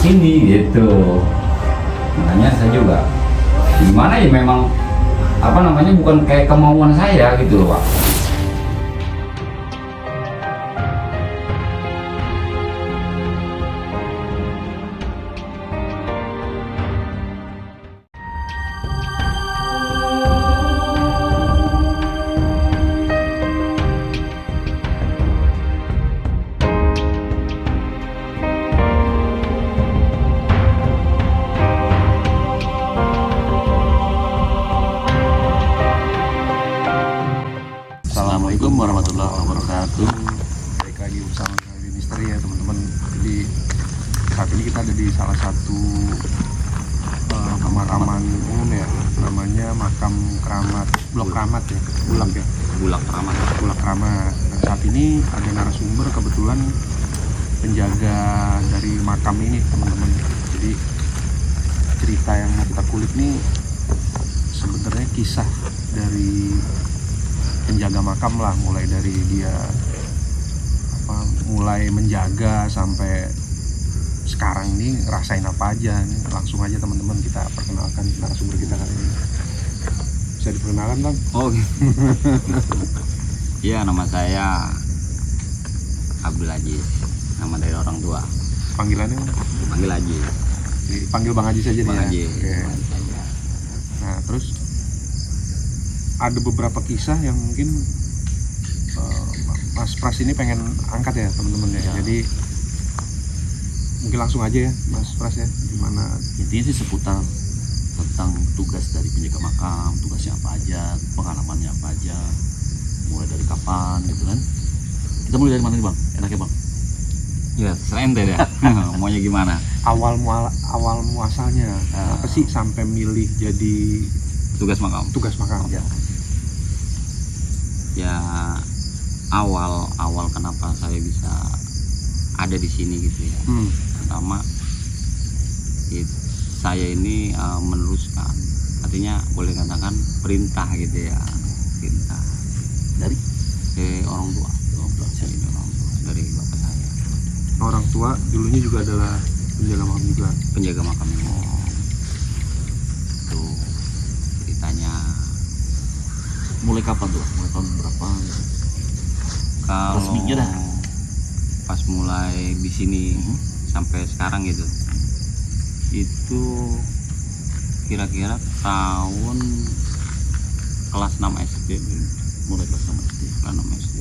sini gitu. Makanya saya juga gimana ya, memang apa namanya, bukan kayak kemauan saya gitu loh Pak. Assalamualaikum warahmatullahi wabarakatuh. Baik lagi bersama kami Misteri ya teman-teman. Jadi saat ini kita ada di salah satu pemakaman umum ya, namanya makam keramat, blok keramat ya, bulak ya, Bulak Keramat. bulak keramat. Nah, saat ini ada narasumber kebetulan penjaga dari makam ini teman-teman. Jadi cerita yang mau kita kulik nih sebenarnya kisah dari penjaga makam lah, mulai dari dia mulai menjaga sampai sekarang ini rasain apa aja nih. Langsung aja teman-teman kita perkenalkan narasumber kita kali ini. Bisa diperkenalkan Bang? Oh iya, nama saya Abdul Aziz, nama dari orang tua. Panggilannya Bang? Panggil Aziz. Dipanggil Bang Haji saja nih Bang ya? Aziz. Oke. Nah terus ada beberapa kisah yang mungkin Mas Pras ini pengen angkat ya teman-teman ya. Jadi mungkin langsung aja ya Mas Pras ya, gimana? Intinya sih seputar tentang tugas dari penjaga makam, tugasnya apa aja, pengalamannya apa aja, mulai dari kapan gitu kan. Kita mulai dari mana nih Bang? Enaknya Bang? Ya selain deh ya. Maunya gimana? Awal muasalnya apa sih sampai milih jadi Tugas makam. tugas makam? Ya awal kenapa saya bisa ada di sini gitu ya. Pertama saya ini meneruskan, artinya boleh katakan perintah gitu ya, perintah Dari ke orang tua. Ini orang tua dari bapak saya. Orang tua dulunya juga adalah penjaga makam juga. Penjaga makam ini. Tuh ceritanya. mulai kapan tuh? Mulai tahun berapa? Gitu? Kalau Resminya dah. pas mulai di sini sampai sekarang gitu, itu kira-kira tahun kelas 6 SD. Mulai kelas 6 SD. Kelas 6 SD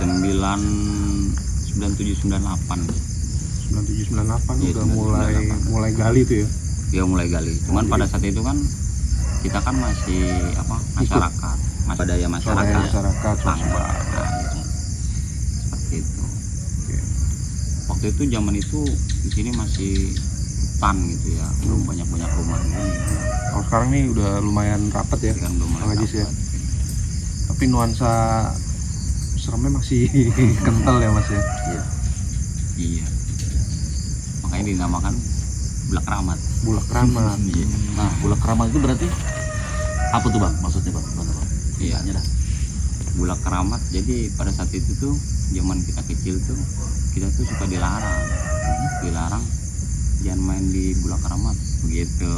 9798. 9798 Iya, udah 9798. mulai gali tuh ya. Ya mulai gali. Cuman Jadi- pada saat itu kan kita kan masih masyarakat, masih daya masyarakat, masyarakat tangga, nah, gitu. Seperti itu. Oke. Waktu itu zaman itu di sini masih hutan gitu ya, belum banyak rumah gitu. Kalau sekarang nih udah lumayan rapet ya. Kan belum Bang Ajis ya. dapat. Tapi nuansa seremnya masih kental ya Mas ya. Iya. Makanya dinamakan Bulak Keramat. Bulak keramat. Iya. Nah, bulak keramat itu berarti apa tuh Bang? Maksudnya Bang? Gimana Bang? Iya. Tanya dah. Bulak Keramat. Jadi pada saat itu tuh zaman kita kecil tuh kita tuh suka dilarang. Dilarang jangan main di Bulak Keramat begitu.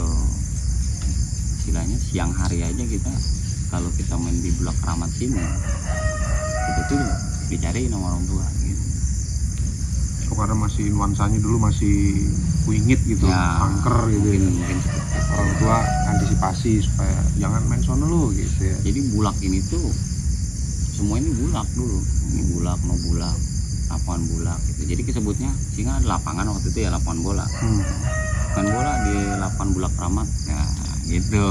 Istilahnya siang hari aja kita kalau kita main di Bulak Keramat sini kita tuh dicariin sama orang tua gitu. Oh, karena masih nuansanya dulu masih wingit gitu, Ya, angker gitu ya. mungkin seperti itu. Orang tua antisipasi supaya jangan main sono lu gitu ya. Jadi bulak ini tuh semua ini bulak dulu. Ini bulak, no bulak, lapangan bulak gitu. Jadi disebutnya sehingga ada lapangan waktu itu ya, lapangan bola. Main bola di lapangan Bulak Keramat ya gitu.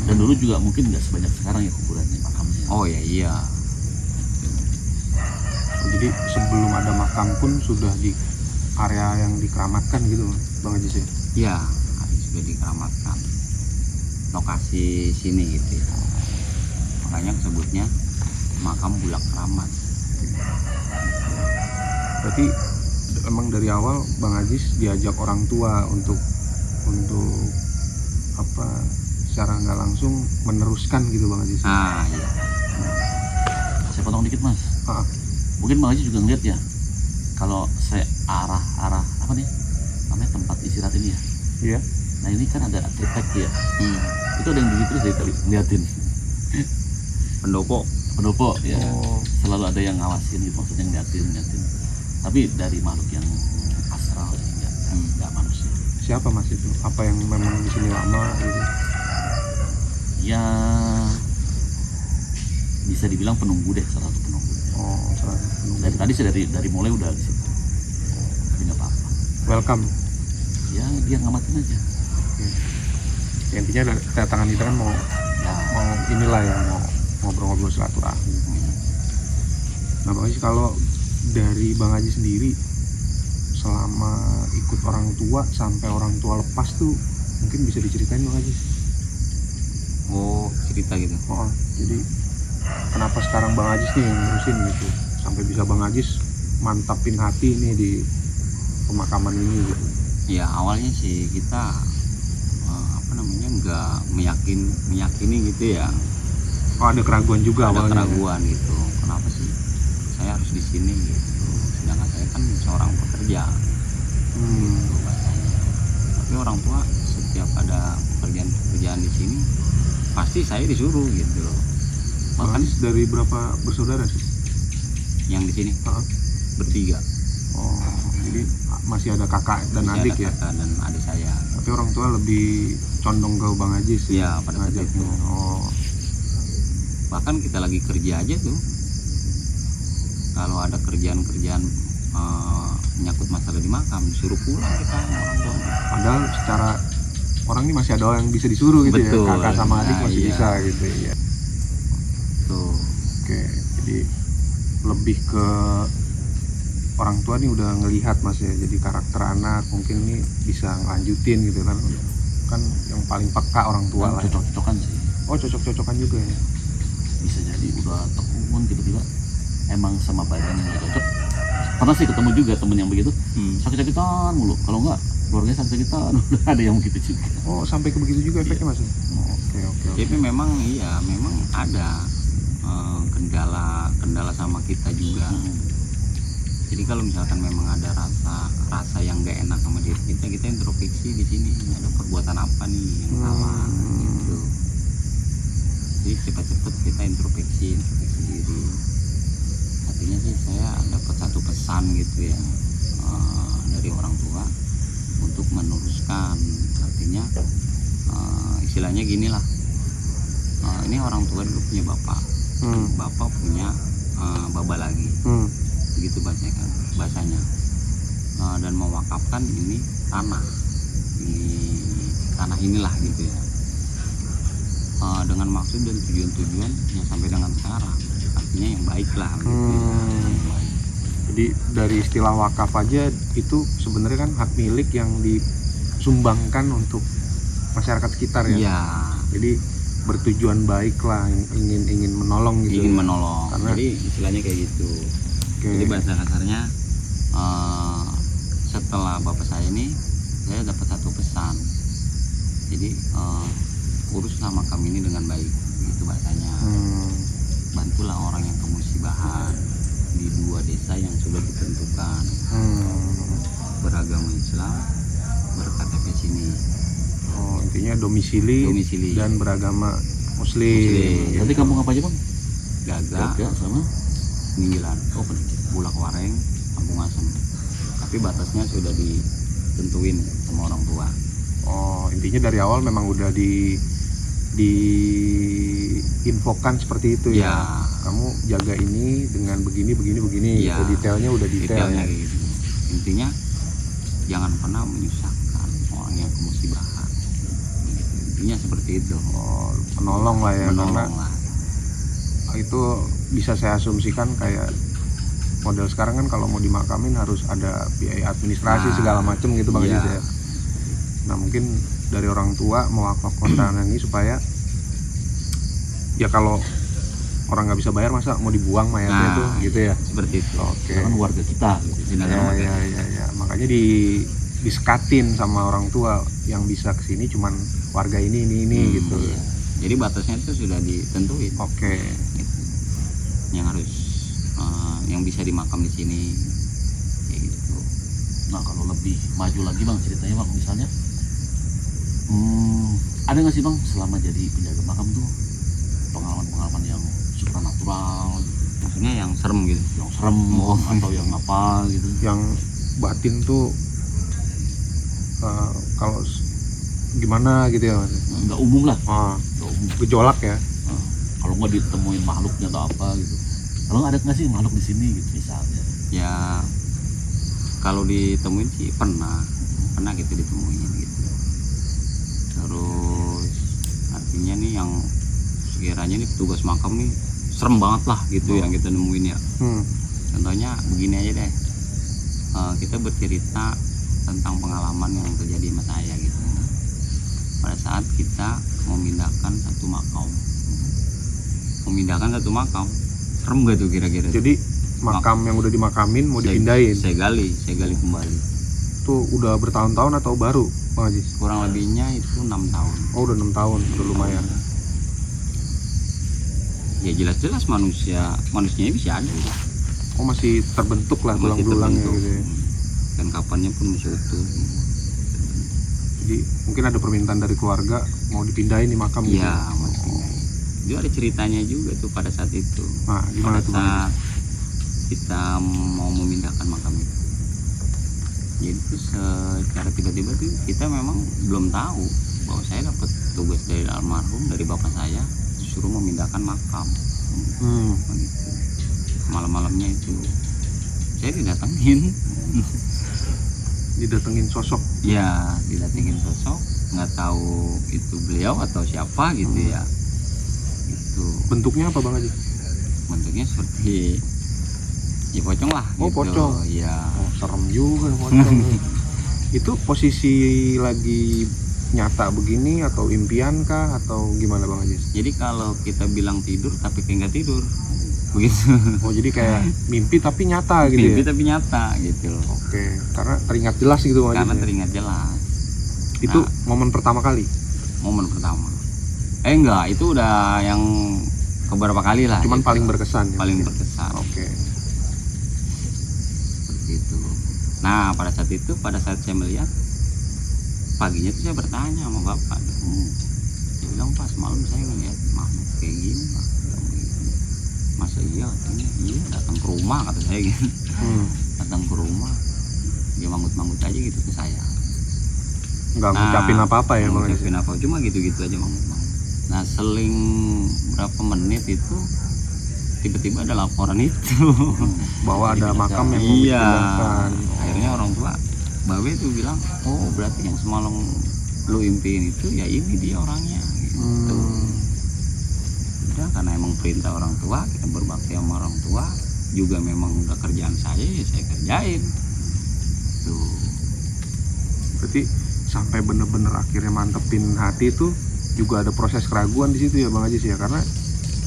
Dan dulu juga mungkin nggak sebanyak sekarang ya kuburannya, makamnya. Oh ya iya. Jadi sebelum ada makam pun sudah di area yang dikeramatkan gitu Bang Haji sih. Iya, harus sudah dikeramatkan. Lokasi sini gitu ya. Makanya sebutnya makam Bulak Keramat. Berarti emang dari awal Bang Ajis diajak orang tua untuk apa secara nggak langsung meneruskan gitu Bang Ajis. Nah iya. Saya potong dikit Mas. Ah. Mungkin Bang Haji juga ngeliat ya, kalau saya arah Iya. Nah ini kan ada arsitek ya. Hmm. Itu ada yang begitu terus dari tadi liatin. Pendopo Ya. Oh. Selalu ada yang ngawasin gitu, maksudnya ngeliatin. Tapi dari makhluk yang astral ya, nggak manusia. Siapa Mas itu? Apa yang memang di sini lama gitu? Ya bisa dibilang penunggu deh, salah satu penunggu. Oh, salah satu penunggu. Dari tadi sih dari mulai udah di situ. Tapi nggak apa-apa. Welcome. Ya dia ngamatin aja. Ya, intinya kedatangan kita kan mau Ya. inilah ya, mau ngobrol-ngobrol silaturahmi. Nah Bang Haji, kalau dari Bang Haji sendiri selama ikut orang tua sampai orang tua lepas tuh mungkin bisa diceritain Bang Haji? oh cerita gitu. Oh, jadi kenapa sekarang Bang Haji nih yang ngurusin gitu sampai bisa Bang Haji mantapin hati nih di pemakaman ini gitu? Ya awalnya sih kita nggak meyakini gitu ya. Oh, ada keraguan juga Ada awalnya. keraguan gitu, kenapa sih saya harus di sini gitu, sedangkan saya kan seorang pekerja gitu bahasanya. Tapi orang tua setiap ada pekerjaan di sini pasti saya disuruh gitu. Bang Bahkan Haji dari berapa bersaudara sih? yang di sini Hah? bertiga. Oh, jadi masih ada kakak dan Masih adik ada ya? kakak dan adik saya. Tapi orang tua lebih condong ke Bang Haji sih. Iya, pada saat ngajaknya. itu. Oh, Bahkan kita lagi kerja aja tuh, kalau ada kerjaan menyangkut masalah di makam disuruh pulang kita sama orang tua. padahal secara orang ini masih ada orang yang bisa disuruh gitu. Betul. Ya. Kakak sama adik Nah, masih iya. bisa gitu ya. Tuh. Oke, jadi lebih ke orang tua nih udah ngelihat Mas ya, jadi karakter anak mungkin nih bisa ngelanjutin gitu kan yang paling peka orang tua lah. Cocok-cocokan sih. Oh, cocok-cocokan juga ya. Bisa jadi udah tekun tiba-tiba emang sama badannya nggak cocok. Pernah sih ketemu juga temen yang begitu, sakit-sakitan mulu. Kalau enggak keluarganya sakit-sakitan. Udah ada yang begitu juga. Oh, sampai ke begitu juga efeknya Mas. Oke. Jadi memang ada kendala sama kita juga. Jadi kalau misalkan memang ada rasa yang gak enak sama diri kita introspeksi di sini, ada perbuatan apa nih yang salah gitu. Jadi cepat-cepat kita introspeksi diri. Artinya sih saya dapat satu pesan gitu ya dari orang tua untuk meneruskan. Artinya istilahnya gini lah, ini orang tua dulu punya bapak, bapak punya baba lagi, begitu bahasanya, dan mewakafkan ini tanah inilah gitu ya, dengan maksud dan tujuan yang sampai dengan sekarang, artinya yang baik lah gitu. Jadi dari istilah wakaf aja itu sebenarnya kan hak milik yang disumbangkan untuk masyarakat sekitar ya. Iya. Jadi bertujuan baik lah, ingin menolong gitu. Ingin menolong. Karena, jadi istilahnya kayak gitu. Jadi bahasa kasarnya setelah bapak saya ini saya dapat satu pesan. Jadi urus sama kami ini dengan baik, gitu bahasanya. Bantulah orang yang kemusibahan di 2 desa yang sudah ditentukan, beragama Islam, berKTP sini. Oh, intinya domisili dan beragama Muslim. Nanti kampung apa aja Bang? Gaga sama Ninggilan, Bulak Wareng, Kampung Asem. Tapi batasnya sudah ditentuin sama orang tua. Oh, intinya dari awal memang udah diinfokan seperti itu ya. Kamu jaga ini dengan begini. Ya. Gitu. Detailnya udah detail ya. Gitu. Intinya jangan pernah menyusahkan orang yang kemusibahan. Intinya seperti itu. Oh, menolong lah ya. Menolong lah. Itu bisa saya asumsikan kayak model sekarang kan kalau mau dimakamin harus ada biaya administrasi segala macam gitu Bang Aziz ya. Nah mungkin dari orang tua mewakafkan tanah ini supaya ya kalau orang nggak bisa bayar masa mau dibuang mayatnya tuh gitu ya. Seperti itu. Oke. Kan warga kita gitu. Ya. Makanya disekatin sama orang tua yang bisa kesini cuman warga ini gitu. Iya. Jadi batasnya itu sudah ditentuin. Oke. Gitu. Yang harus yang bisa dimakam di sini kayak gitu. Nah kalau lebih maju lagi Bang ceritanya Bang, misalnya Ada nggak sih bang selama jadi penjaga makam tuh pengalaman-pengalaman yang supranatural gitu? Maksudnya yang serem gitu. Yang serem atau yang apa gitu? Yang batin tuh kalau gimana gitu ya Mas? Nggak umum lah. Nggak umum. Gejolak ya. Kalau nggak ditemuin makhluknya atau apa gitu. Kalau ada nggak sih makhluk di sini gitu misalnya? Ya kalau ditemuin sih pernah gitu ditemuin gitu. Terus artinya nih yang sekiranya nih petugas makam nih serem banget lah gitu yang kita nemuin ya. Contohnya begini aja deh, kita bercerita tentang pengalaman yang terjadi sama saya gitu. Pada saat kita memindahkan satu makam, serem gak tuh kira-kira? Jadi makam yang udah dimakamin mau dipindahin. Saya gali kembali. Itu udah bertahun-tahun atau baru Bang Haji? Kurang lebihnya itu 6 tahun. Oh udah 6 tahun, udah lumayan. Ya jelas-jelas manusianya bisa ada ya. Oh masih terbentuk lah tulang Masih belulangnya terbentuk. gitu ya. Dan kapannya pun masih utuh. Jadi mungkin ada permintaan dari keluarga mau dipindahin di makam gitu. Iya, mau dipindahin. Itu ada ceritanya juga tuh pada saat itu. Nah gimana Pada tuh Bang? saat kita mau memindahkan makam itu. Jadi tuh secara tiba-tiba tuh kita memang belum tahu bahwa saya dapat tugas dari almarhum, dari bapak saya, disuruh memindahkan makam. Gitu. Malam-malamnya itu saya didatengin. Didatengin sosok. Ya, didatengin sosok, nggak tahu itu beliau atau siapa gitu ya. Itu Bentuknya apa Bang Haji? bentuknya seperti ya pocong lah. Oh, gitu. pocong. Ya. Oh serem juga pocong. Itu posisi lagi nyata begini atau impian kah atau gimana Bang Haji? Jadi kalau kita bilang tidur tapi kayak nggak tidur, begitu. Oh jadi kayak mimpi tapi nyata gitu Mimpi ya? tapi nyata gitu. Oke, karena teringat jelas gitu Bang Haji. Karena ya? teringat jelas. Itu momen pertama kali? Momen pertama. Enggak, itu udah yang beberapa kali lah. Cuman gitu. paling berkesan ya? Paling berkesan. Oke. Seperti itu. Nah pada saat saya melihat paginya tuh saya bertanya sama bapak. Dia bilang pas malam saya ngeliat makhluk kayak gini Pak. Masa iya katanya? Iya datang ke rumah kata saya gitu. Datang ke rumah dia manggut-manggut aja gitu ke saya. Nggak ngucapin apa-apa ya Bang Haji? Ngucapin apa, cuma gitu-gitu aja manggut-manggut. Nah seling berapa menit itu tiba-tiba ada laporan itu Bahwa ada makam yang mau iya, dipindahkan. akhirnya orang tua Babe tuh bilang, oh berarti yang semalam lu impiin itu ya ini dia orangnya gitu. Udah karena emang perintah orang tua, kita berbakti sama orang tua, juga memang udah kerjaan saya ya saya kerjain tuh. Berarti sampai bener-bener akhirnya mantepin hati itu juga ada proses keraguan di situ ya Bang Haji sih ya, karena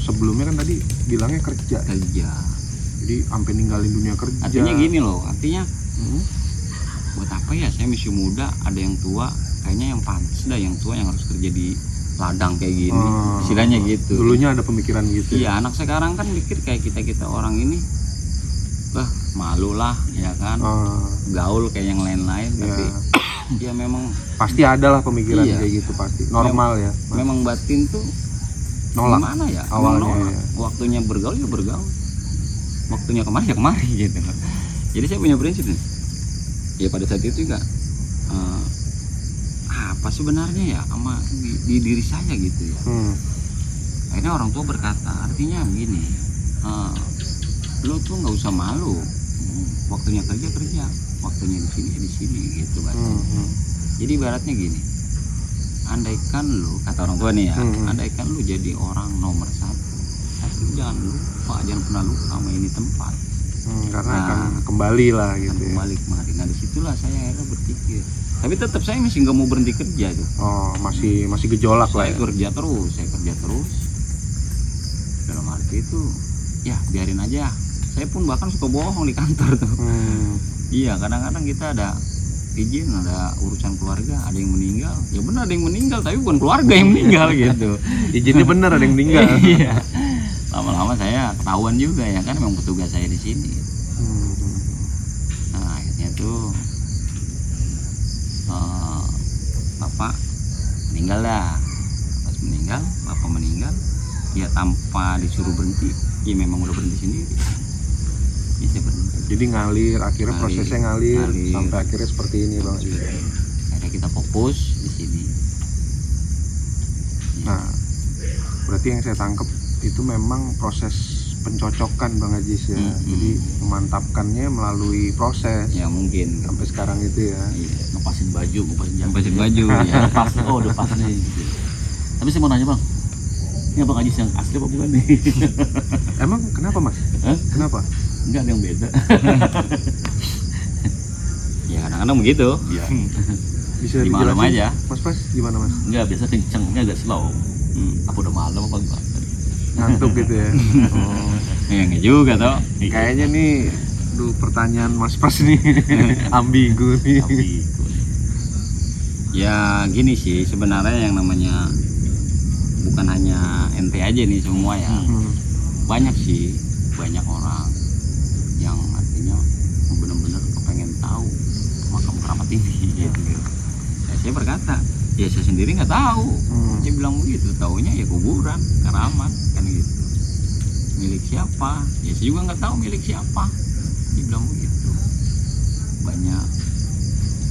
sebelumnya kan tadi bilangnya kerja, jadi sampai ninggalin dunia kerja. Artinya gini loh, buat apa ya saya masih muda, ada yang tua, kayaknya yang pantas dah yang tua yang harus kerja di ladang kayak gini, istilahnya gitu. Dulunya ada pemikiran gitu. Iya, anak sekarang kan mikir kayak kita orang ini, malu lah ya kan, gaul kayak yang lain-lain, tapi ya memang pasti ada lah pemikiran iya, kayak gitu, pasti normal ya. Memang batin tuh nolak gimana ya, awalnya nolak. ya. Waktunya bergaul ya bergaul, waktunya kemari ya kemari gitu. Jadi saya punya prinsip nih ya pada saat itu juga, apa sebenarnya ya sama di diri saya gitu ya. Akhirnya orang tua berkata, artinya begini, lo tuh nggak usah malu, waktunya kerja, waktunya di sini gitu Pak. Jadi ibaratnya gini, andaikan lu, kata orang tua nih ya, andaikan lu jadi orang nomor 1, tapi jangan pernah lupa sama ini tempat, karena akan kembali lah gitu. Kembali kemari. Nah disitulah saya akhirnya berpikir, tapi tetap saya masih nggak mau berhenti kerja tuh. Masih gejolak lah. Saya kerja terus. Dalam arti itu, ya biarin aja. Saya pun bahkan suka bohong di kantor tuh. Iya, kadang-kadang kita ada izin, ada urusan keluarga, ada yang meninggal. Ya benar ada yang meninggal, tapi bukan keluarga yang meninggal gitu. Izinnya benar ada yang meninggal. Iya. Lama-lama saya ketahuan juga ya kan, memang petugas saya di sini. Nah akhirnya tuh bapak meninggal dah. Pas meninggal, bapak meninggal, ya tanpa disuruh berhenti, ya memang udah berhenti sendiri. Ya saya berhenti. Jadi ngalir, akhirnya Ngalir, prosesnya ngalir ngalir. sampai akhirnya seperti ini Bang Aziz. Akhirnya kita fokus di sini. Nah, berarti yang saya tangkap itu memang proses pencocokan Bang Ajis ya. Jadi memantapkannya melalui proses Ya mungkin. sampai sekarang itu ya. Iya. Ngepasin baju, ngepasin jaket. Ngepasin baju, ya. Udah pas, oh udah pas nih gitu. Tapi saya mau nanya bang, ini abang Ajis yang asli apa bukan nih? Emang kenapa Mas? Hah? Kenapa? Enggak ada yang beda. Ya kadang-kadang begitu. Iya. Bisa Di malam dijelasin? aja. Mas Pras gimana Mas? Enggak, biasa kencengnya agak slow. Apa udah malam apa gimana? Ngantuk gitu ya. Oh. Ya enggak juga toh. Kayaknya nih pertanyaan Mas Pras nih ambigu nih. Tapi Ya gini sih sebenarnya yang namanya bukan hanya ente aja nih semua ya. Hmm. Banyak sih, banyak orang yang artinya benar-benar kepengen tahu makam keramat ini gitu. Ya, saya berkata, ya saya sendiri nggak tahu. Dia bilang begitu, taunya ya kuburan, keramat kan gitu. Milik siapa? Ya saya juga nggak tahu milik siapa. Dia bilang begitu. Banyak.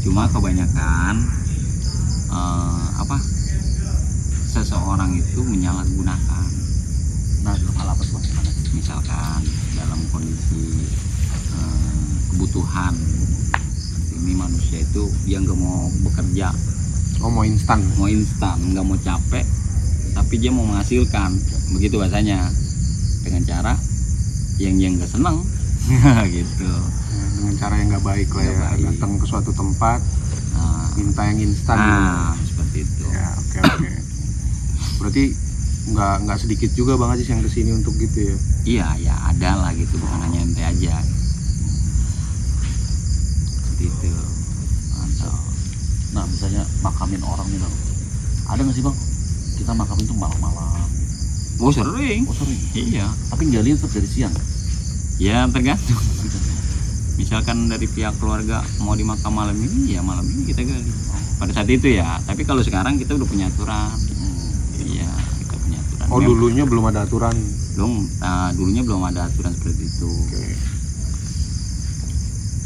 Cuma kebanyakan seseorang itu menyalahgunakan. nah dalam hal apa tuh bang? Gimana? Misalkan dalam kondisi kebutuhan ini manusia itu dia nggak mau bekerja, Oh mau instan. mau instan, nggak mau capek, tapi dia mau menghasilkan, begitu bahasanya, dengan cara yang nggak seneng gitu. Ya, dengan cara yang nggak baik lah Nggak ya. baik. Datang ke suatu tempat Nah, minta yang instan. seperti itu. Ya oke. Berarti nggak sedikit juga Bang Ajis yang kesini untuk gitu ya. Iya, ya ada lah gitu, bukan hanya ente aja. Seperti itu. Mantap. Nah misalnya makamin orang nih bang, ada nggak sih bang? Kita makamin tuh malam-malam. Oh sering. Oh sering. Iya. Tapi galian tetap dari siang. Ya tergantung. Misalkan dari pihak keluarga mau di makam malam ini, ya malam ini kita gali. Pada saat itu ya. Tapi kalau sekarang kita udah punya aturan. Iya, kita punya aturan. Oh dulunya belum ada aturan. Dulunya belum ada aturan seperti itu. Oke.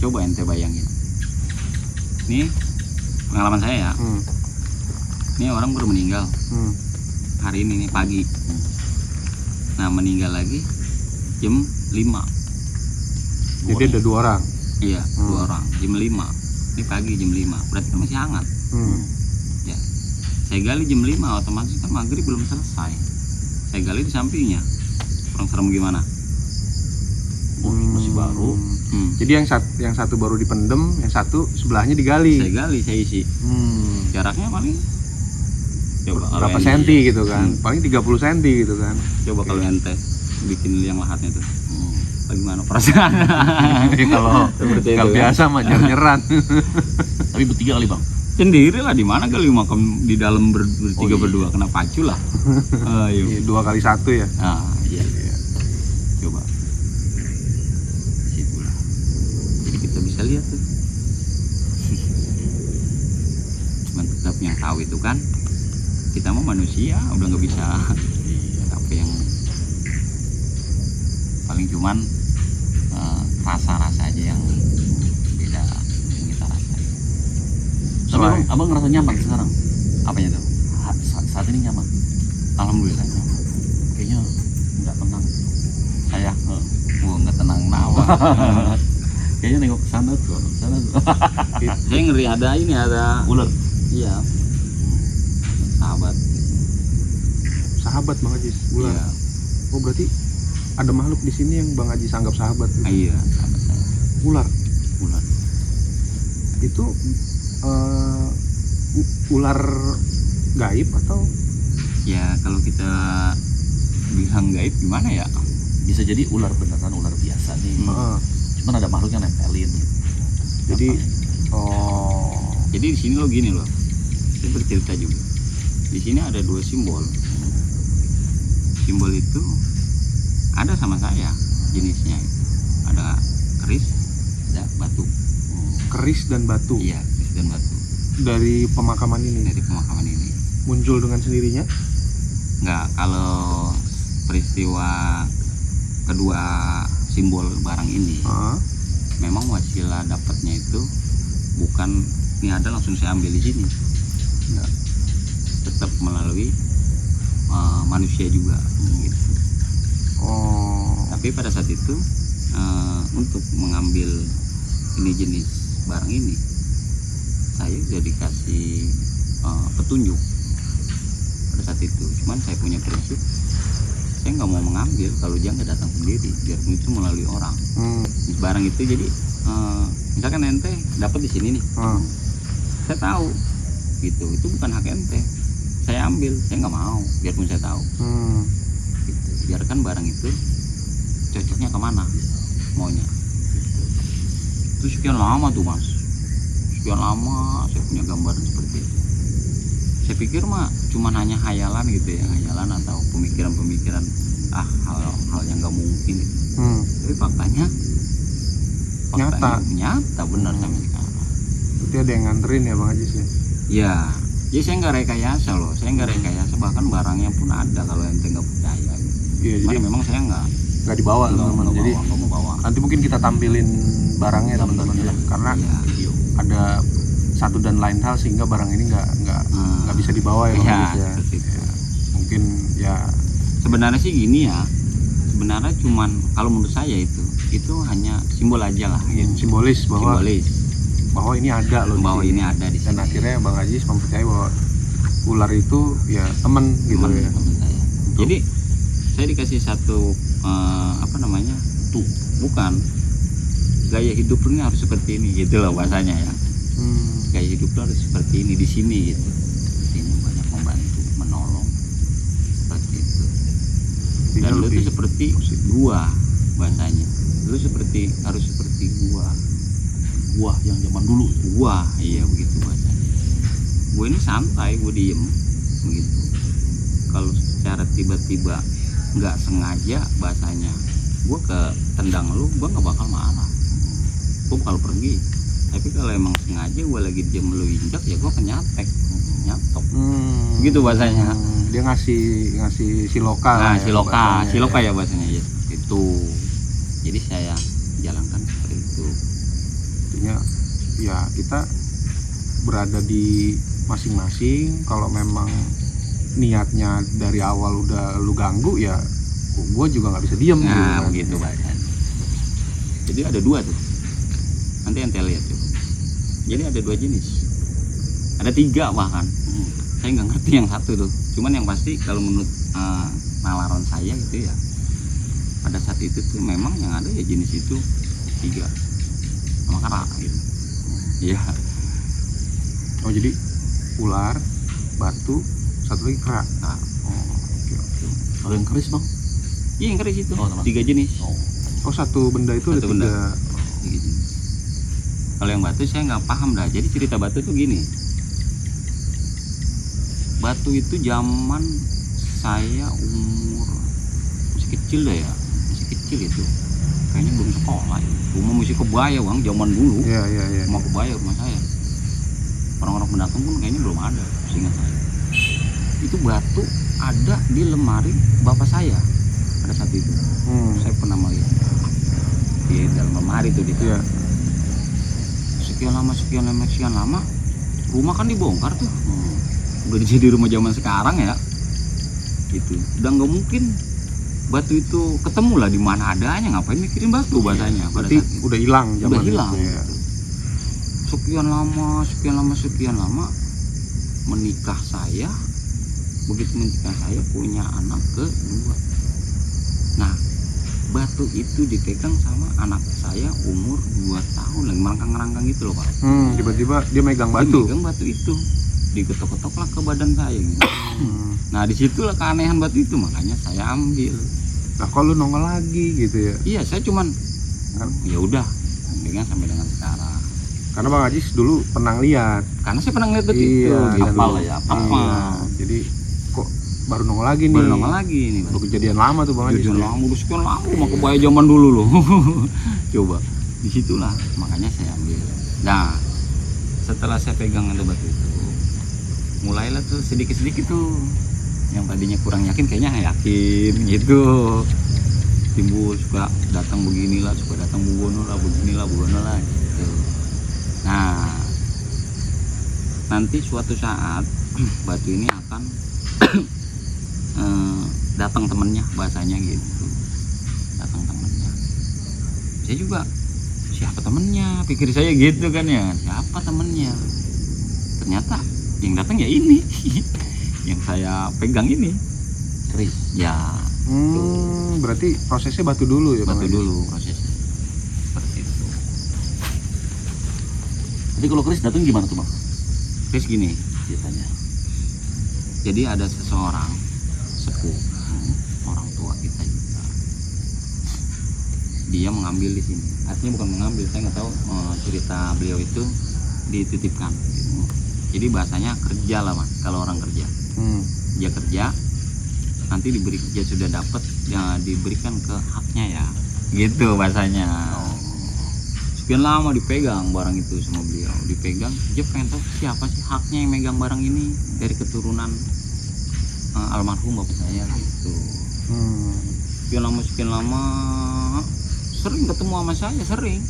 Coba ente bayangin. Ini pengalaman saya ya. Ini orang baru meninggal hari ini nih pagi. Nah meninggal lagi jam 5. Jadi ada 2 orang. Iya, 2 orang jam 5. Ini pagi jam 5. Berarti kan masih hangat. Ya. Saya gali jam 5, otomatis kan maghrib belum selesai. Saya gali di sampingnya. Kurang serem gimana? Oh masih baru. Jadi yang satu baru dipendem, yang satu sebelahnya digali. Saya gali, saya isi. Jaraknya paling coba kalau Berapa ente- senti gitu kan? Paling 30 senti gitu kan. Coba kalau ente bikin liang lahatnya tuh. Bagaimana perasaan? Kalau Seperti itu, kalau kan? biasa mah nyer-nyeran. Tapi bertiga kali bang. Sendiri lah, di mana kali makam di dalam bertiga Oh, iya. berdua, kena pacu lah. Ayo. 2 kali 1 ya. Nah, iya. Coba. Situlah. Jadi kita bisa lihat tuh. Cuman tetap yang tahu itu kan kita mau manusia, udah nggak bisa. Tapi yang paling cuman rasa-rasa aja yang beda yang kita rasain. Tapi abang ngerasa nyaman sekarang? Apanya tuh? Saat ini nyaman? Alhamdulillah nyaman. Kayaknya nggak tenang. Saya gua nggak tenang nawa. Kayaknya nengok sana tuh. Saya ngeri ada ini, ada Ular. iya sahabat. Sahabat Bang Ajis, ular. Iya. Oh berarti ada makhluk di sini yang Bang Ajis anggap sahabat. Iya, sahabat saya. Ular. Ular. Itu ular gaib atau Ya kalau kita bilang gaib gimana ya? Bisa jadi ular beneran, ular biasa nih. Cuman ada makhluk yang nempelin. jadi Apa? Jadi di sini lo gini loh. Saya bercerita juga. Di sini ada 2 simbol. Simbol itu ada sama saya jenisnya. Ada keris, ada batu. keris dan batu Iya, keris dan batu dari pemakaman ini. dari pemakaman ini. muncul dengan sendirinya? Enggak, kalau peristiwa kedua simbol barang ini memang wasilah dapatnya itu bukan ini ada langsung saya ambil di sini. Enggak. Tetap melalui manusia juga gitu. Tapi pada saat itu untuk mengambil ini jenis barang ini saya sudah dikasih petunjuk pada saat itu. Cuman saya punya prinsip, saya nggak mau mengambil kalau dia nggak datang sendiri, biarpun itu melalui orang. Barang itu jadi misalkan ente dapat di sini nih, saya tahu gitu itu bukan hak ente, saya ambil, saya nggak mau biarpun saya tahu. Gitu. Biarkan barang itu cocoknya kemana maunya gitu. Itu sekian lama tuh mas, sekian lama saya punya gambaran seperti itu. Saya pikir mah cuma hanya hayalan gitu ya, hayalan atau pemikiran-pemikiran hal yang nggak mungkin gitu. Tapi faktanya nyata benar sampai sekarang. Berarti ada yang nganterin ya Bang Ajis ya? Ya, jadi saya nggak rekayasa loh, saya nggak rekayasa, bahkan barangnya pun ada kalau ente nggak percaya. Iya, jadi memang saya nggak dibawa teman-teman. Jadi nggak mau bawa. nanti mungkin kita tampilin barangnya teman-teman ya, karena ada satu dan lain hal sehingga barang ini nggak bisa dibawa ya Bang Ajis ya. Ya. Mungkin ya sebenarnya sih gini ya, sebenarnya cuman kalau menurut saya itu hanya simbol aja lah gitu. Simbolis bahwa ini ada loh, bahwa ini ada di sini. Dan akhirnya Bang Ajis mempercayai bahwa ular itu ya teman gitu ya. Teman saya. Jadi saya dikasih satu tuh bukan gaya hidup ini harus seperti ini gitu loh bahasanya ya. Gaya hidup harus seperti ini di sini gitu. Ini banyak membantu, menolong seperti itu. Dan lu itu seperti gua bahasanya. Lu harus seperti gua yang zaman dulu. Iya begitu bahasanya. Gua ini santai, gua diem begitu. Kalau secara tiba-tiba nggak sengaja bahasanya, gua ke tendang lu, gua nggak bakal marah. Gua bakal pergi. Tapi kalau emang sengaja gua lagi diem lu injak ya gua nyatok. Begitu bahasanya. Dia ngasih siloka. Nah, siloka ya bahasanya ya. Itu. Jadi saya jalankan seperti itu. Artinya ya kita berada di masing-masing. Kalau memang niatnya dari awal udah lu ganggu ya gue juga nggak bisa diem. Nah begitu bahasanya. Jadi ada dua tuh, nanti ente lihat tuh. Jadi ada dua jenis, ada tiga bahkan. Saya nggak ngerti yang satu tuh, cuman yang pasti kalau menurut nalaran saya gitu ya, pada saat itu tuh memang yang ada ya jenis itu tiga sama kera gitu. Iya. Oh jadi ular, batu, satu lagi kera. Oke. Kalau yang keris Bang? Iya yang keris itu tiga jenis. Oh satu benda itu ada tiga. Kalau yang batu saya nggak paham dah. Jadi cerita batu tuh gini. Batu itu zaman saya umur masih kecil dah ya, masih kecil itu. Kayaknya belum sekolah ya. Rumah masih kebaya Bang, zaman dulu. Iya. Rumah kebaya rumah saya. Orang-orang pendatang pun kayaknya belum ada, seingat saya. Itu batu ada di lemari bapak saya pada saat itu. Saya pernah melihat di dalam lemari itu dia. Sekian lama rumah kan dibongkar tuh. Udah jadi rumah zaman sekarang ya. Gitu. Udah nggak mungkin batu itu ketemu lah di mana adanya, ngapain mikirin batu bahasanya. Berarti udah hilang zaman udah hilang. itu ya. Sekian lama menikah saya. Begitu menikah saya punya anak kedua. Nah, batu itu dipegang sama anak saya umur 2 tahun lagi merangkang-rangkang gitu loh Pak. Tiba-tiba dia megang batu. Dia megang batu itu, diketok-ketok lah ke badan saya gitu. Nah disitulah keanehan batu itu, makanya saya ambil. Nah kalau nongol lagi gitu ya? Iya, saya cuman ya udah pegang sampai dengan sekarang. Karena Bang Ajis dulu pernah lihat. Karena saya pernah ngeliat batu itu. Gitu. Apal ya, apal. Iya, jadi kok baru nongol lagi nih. Baru nongol lagi nih. Baru kejadian lama tuh Bang Ajis. Kejadian lama, udah sekian lama, mah kebaya zaman dulu loh. Coba, disitulah makanya saya ambil. Nah, setelah saya pegang ada batu itu, mulailah tuh sedikit-sedikit tuh yang tadinya kurang yakin kayaknya yakin gitu, timbul suka datang beginilah, suka datang buwono lah, beginilah buwono lah gitu. Nah nanti suatu saat batu ini akan datang temennya, bahasanya gitu, datang temennya. Saya juga siapa temennya, pikir saya gitu kan ya, siapa temennya, ternyata yang datang ya ini yang saya pegang ini keris ya. Berarti prosesnya batu dulu ya, Batu Bang Haji? dulu prosesnya seperti itu. Jadi kalau keris datang gimana tuh Bang Terus gini, ceritanya? jadi ada seseorang sepuh, orang tua kita juga, dia mengambil di sini. Artinya bukan mengambil, saya nggak tahu cerita beliau itu dititipkan gitu. Jadi bahasanya kerja lah Mas, kalau orang kerja dia kerja, nanti diberi, dia sudah dapat ya diberikan ke haknya ya gitu bahasanya. Sekian lama dipegang barang itu sama beliau, dipegang, dia pengen tahu siapa sih haknya yang megang barang ini dari keturunan almarhum bapak saya gitu. Sekian lama sering ketemu sama saya, sering,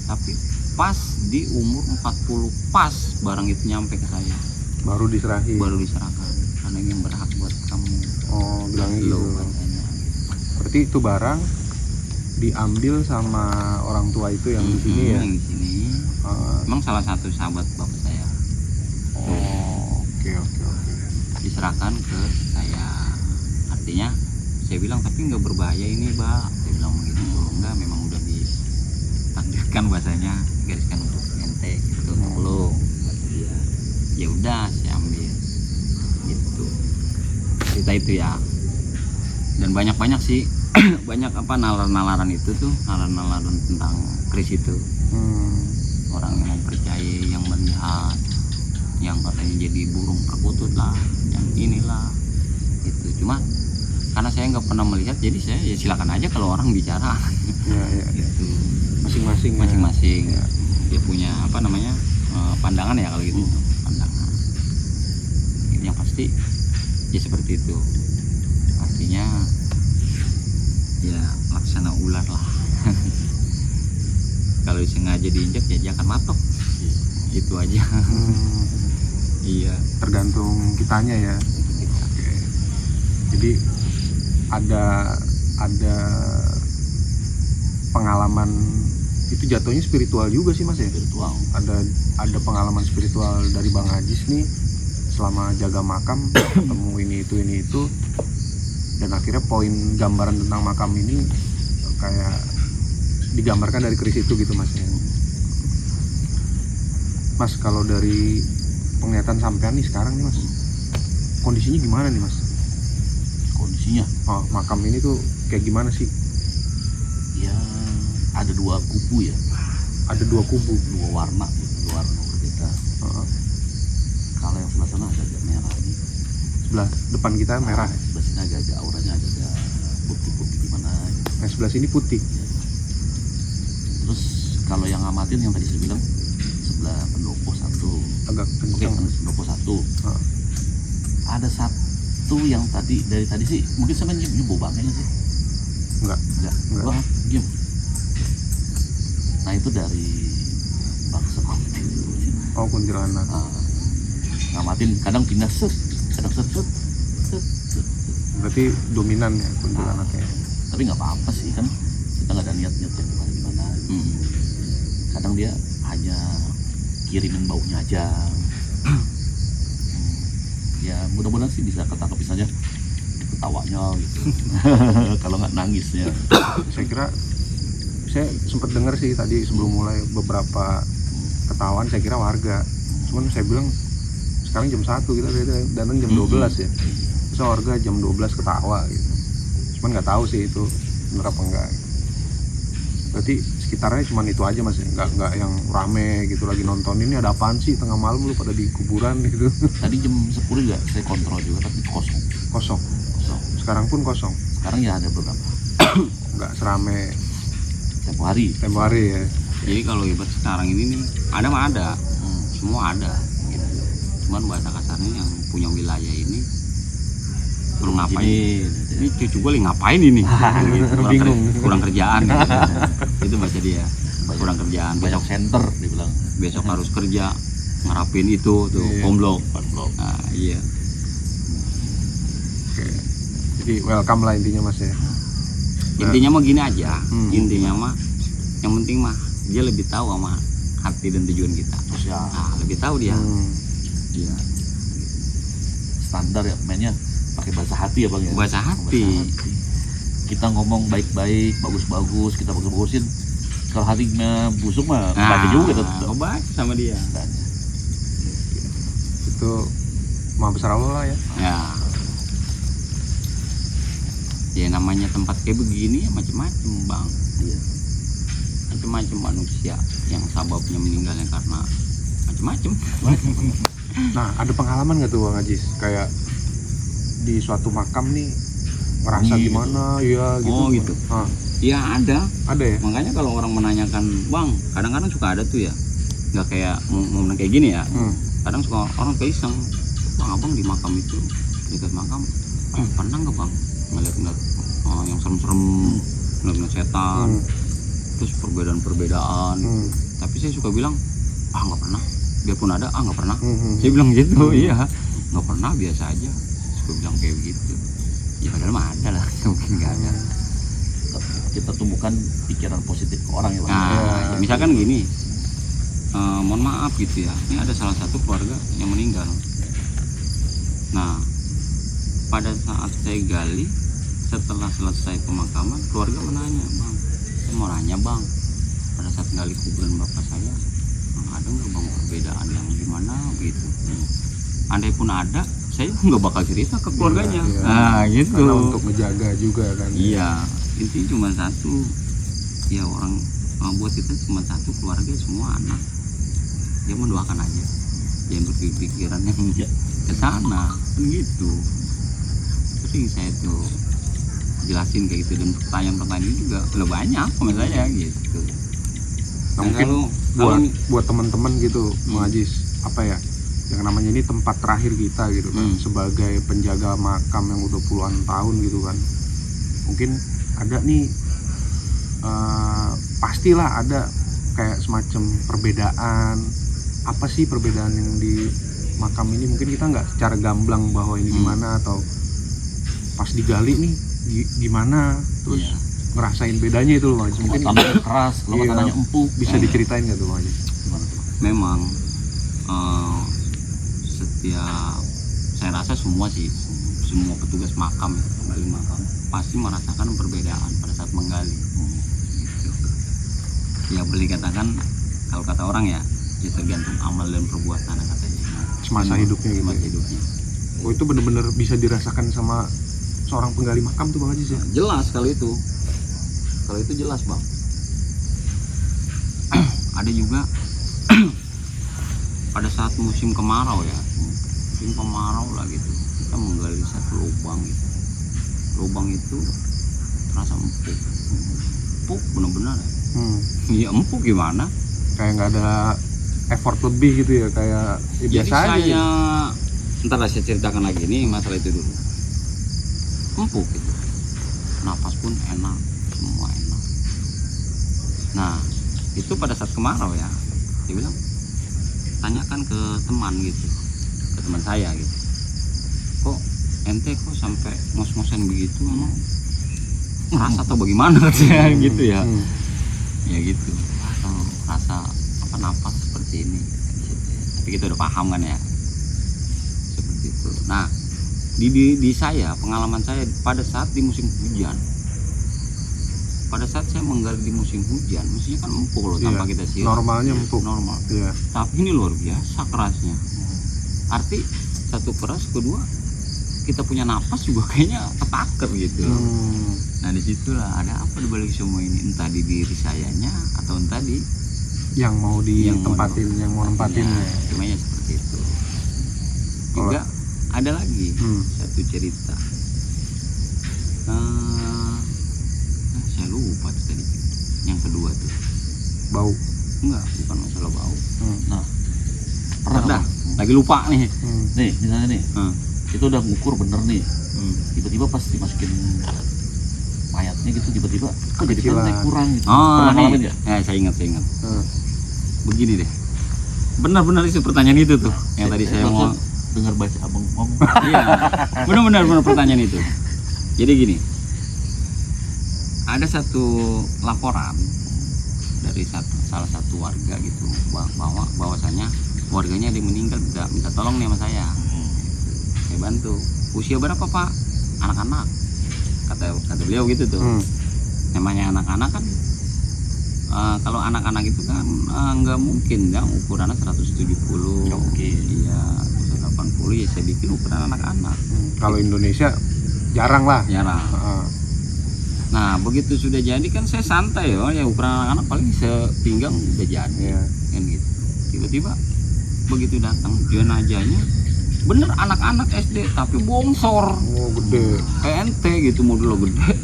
tapi pas di umur 40 pas barang itu nyampe ke saya, baru diserahin. baru diserahkan, karena yang berhak buat kamu. Oh, bilangnya gitu. Lo katanya. Berarti itu barang diambil sama orang tua itu yang di sini ya. Yang di sini emang salah satu sahabat bapak saya. Oke. Diserahkan ke saya, artinya saya bilang tapi nggak berbahaya ini Pak, saya bilang begitu. Enggak, memang udah ditakdirkan bahasanya, gariskan untuk ente gitu, untuk lo, kata dia. Ya udah saya ambil gitu, cerita itu ya. Dan banyak sih banyak apa nalar-nalaran itu tuh, nalar-nalaran tentang keris itu. Orang yang mempercayai, yang melihat, yang katanya jadi burung perkutut lah, yang inilah itu. Cuma karena saya nggak pernah melihat, jadi saya ya silakan aja kalau orang bicara. Ya. Gitu. Masing-masing. Masing-masing Ya. dia punya apa namanya pandangan ya kalau gitu, pandangan. Yang pasti ya seperti itu. Artinya ya laksana ular lah. Kalau sengaja diinjak ya dia akan matok. Itu aja. Iya. Tergantung kitanya ya. Oke. Jadi ada pengalaman itu jatuhnya spiritual juga sih Mas ya. Spiritual. Ada pengalaman spiritual dari Bang Ajis nih selama jaga makam, ketemu ini itu, dan akhirnya poin gambaran tentang makam ini kayak digambarkan dari keris itu gitu Mas ya. Mas, kalau dari penglihatan sampean nih sekarang nih Mas, kondisinya gimana nih Mas? Kondisinya Makam ini tuh kayak gimana sih? ya ada dua kubu ya, Ada dua kubu. dua warna berbeda. Kalau yang sebelah sana agak merah ini, Sebelah depan kita merah, sebelah sini agak auranya agak putih gimana gitu. yang sebelah sini putih. Terus kalau yang ngamatin yang tadi saya bilang sebelah pendopo satu, Agak oke, kencang. pendopo satu. Ah. Ada satu yang dari tadi sih mungkin saya nyoba bangkainya sih. Enggak. Wah, diam. Nah itu dari bangsa kunti. Oh, kuntilanak. Ngamatin kadang pindah kadang set. Berarti dominan ya kuntilanaknya. Tapi nggak apa-apa sih, kan kita nggak ada niat-niat yang gimana. Kadang dia hanya kirimin baunya aja. Ya mudah-mudahan sih bisa ketangkep saja ketawanya gitu. Kalau nggak nangisnya. Saya sempat dengar sih tadi sebelum mulai beberapa ketahuan, saya kira warga. Cuman saya bilang sekarang jam 1 kita datang jam 12 ya. Masa warga jam 12 ketawa gitu. Cuman nggak tahu sih itu bener apa enggak. Berarti sekitarnya cuman itu aja Mas, nggak yang rame gitu lagi nonton ini ada apaan sih tengah malam lu pada di kuburan gitu. Tadi jam 10 juga saya kontrol juga tapi kosong. Kosong. Sekarang pun kosong. Sekarang ya ada beberapa. Nggak serame Tempo hari. ya. Jadi kalau ibarat sekarang ini nih ada mah ada, semua ada gitu. cuman bahasa kasarnya yang punya wilayah ini kurang ngapain Gini, ini cucu gue lagi ngapain ini gitu. Bingung. Kurang kerjaan gitu. Itu bahasa dia kurang kerjaan banyak center dibilang. besok harus kerja ngerapin itu tuh Iya. komblok. Blok. Nah, iya Oke. Jadi welcome lah intinya Mas ya. intinya mah gini aja. Hmm. Intinya mah yang penting mah dia lebih tahu sama hati dan tujuan kita. Sosial. Lebih tahu dia. Iya. Standar ya mainnya pakai bahasa hati ya Bang ya. Bahasa hati. Kita ngomong baik-baik, bagus-bagus, kita bagus-bagusin. Kalau hatinya busuk mah baca juga tetap. Baca sama dia. Itu maha besar Allah lah ya. Ya namanya tempat kayak begini ya macam-macam bang. Iya. Macam-macam manusia yang sababnya meninggalnya karena macam-macam. Nah, ada pengalaman nggak tuh Bang Ajis? Kayak di suatu makam nih ngerasa Gitu. gimana ya gitu. Oh, gitu. Ah, Ya ada. ada ya? Makanya kalau orang menanyakan bang, kadang-kadang suka ada tuh ya. Nggak kayak momen kayak gini ya. Kadang suka orang kayak iseng. Bang abang di makam itu dekat makam pernah nggak bang ngeliat yang serem-serem ngeliat setan terus perbedaan-perbedaan tapi saya suka bilang nggak pernah biarpun ada nggak pernah saya bilang gitu iya nggak pernah biasa aja suka bilang kayak begitu ya padahal mah ada lah mungkin nggak ada. Kita tumbuhkan pikiran positif ke orang ya Bang. Nah misalkan gini mohon maaf gitu ya ini ada salah satu keluarga yang meninggal. Nah pada saat saya gali setelah selesai pemakaman keluarga menanya bang saya mau nanya bang pada saat gali kuburan bapak saya ada nggak bang perbedaan yang gimana gitu. Andai pun ada saya nggak bakal cerita ke keluarganya. Iya. Nah gitu Karena untuk menjaga juga kan. iya intinya cuma satu ya orang buat kita cuma satu keluarga semua anak dia mendoakan aja jangan berpikiran yang ke sana kan gitu. Sering saya tuh jelasin kayak gitu dan pertanyaan-pertanyaan ini juga udah banyak sama saya gitu. Nah, mungkin kalau buat teman-teman gitu Bang Ajis, apa ya yang namanya ini tempat terakhir kita gitu kan sebagai penjaga makam yang udah puluhan tahun gitu kan, mungkin ada nih pastilah ada kayak semacam perbedaan. Apa sih perbedaan yang di makam ini? Mungkin kita nggak secara gamblang bahwa ini gimana atau pas digali nih gimana terus Iya. ngerasain bedanya itu loh Bang Ajis. Kalau Mungkin tanahnya keras, kalau Iya. tanahnya empuk. bisa diceritain nggak tuh Bang Ajis? Gimana tuh? memang setiap saya rasa semua petugas makam ya, penggali makam pasti merasakan perbedaan pada saat menggali. Gitu. Ya boleh dikatakan kalau kata orang ya tergantung amal dan perbuatan katanya. Semasa hidupnya gitu. Semasa hidupnya. Oh itu bener-bener bisa dirasakan sama seorang penggali makam tuh Bang Ajis ya? Jelas kalau itu jelas bang. Ada juga pada saat musim kemarau ya musim kemarau lah gitu kita menggali satu lubang gitu. Lubang itu terasa empuk benar-benar ya empuk gimana Kayak nggak ada effort lebih gitu ya, kayak ya jadi biasa aja. saya ntar lah saya ceritakan lagi nih masalah itu dulu. Empuk gitu napas pun enak semua enak. Nah itu pada saat kemarau ya dia bilang tanyakan ke teman gitu ke teman saya gitu kok ente kok sampai ngos-ngosan begitu emang ngerasa atau bagaimana katanya gitu ya ya gitu atau rasa apa napas seperti ini tapi kita udah paham kan ya seperti itu. Nah di saya pengalaman saya pada saat di musim hujan pada saat saya menggali di musim hujan mestinya kan empuk loh tanpa kita siram normalnya empuk. normal Iya. tapi ini luar biasa kerasnya arti satu keras kedua kita punya napas juga kayaknya ketaker gitu loh. Nah disitulah ada apa dibalik semua ini entah di diri sayanya atau entah di yang mau ditempatin, yang mau nempatin ya, ya. cuma ya seperti itu. Juga ada lagi satu cerita saya lupa tuh tadi yang kedua tuh Bau. enggak bukan masalah bau. Nah, pernah Dah. lagi lupa nih. Nih misalnya nih, Hmm. kita udah ngukur bener nih, Hmm. tiba-tiba pas dimasukin mayatnya gitu, tiba-tiba kok jadi Kecilan. pendek kurang gitu. Oh, Pernah ngalamin nih. nggak? Saya ingat. Hmm. Begini deh. Benar-benar itu pertanyaan itu tuh yang tadi saya mau. dengar baca abang ngomong. Iya. Benar pertanyaan itu. Jadi gini. Ada satu laporan dari salah satu warga gitu bahwasanya warganya ada yang meninggal, minta tolong nih sama saya. Saya bantu. Usia berapa Pak? Anak-anak. Kata beliau gitu tuh. Namanya anak-anak kan kalau anak-anak itu kan nggak mungkin ya ukurannya 170. Oke. Iya, 180 ya saya bikin ukuran anak-anak. Kalau Indonesia jarang lah. Jarang. Heeh. Nah, begitu sudah jadi kan saya santai ya ukuran anak-anak paling sepinggang udah jadi. Iya. Kan gitu. Tiba-tiba begitu datang jenazahnya bener anak-anak SD tapi bongsor. Oh, gede. PNT gitu modul gede.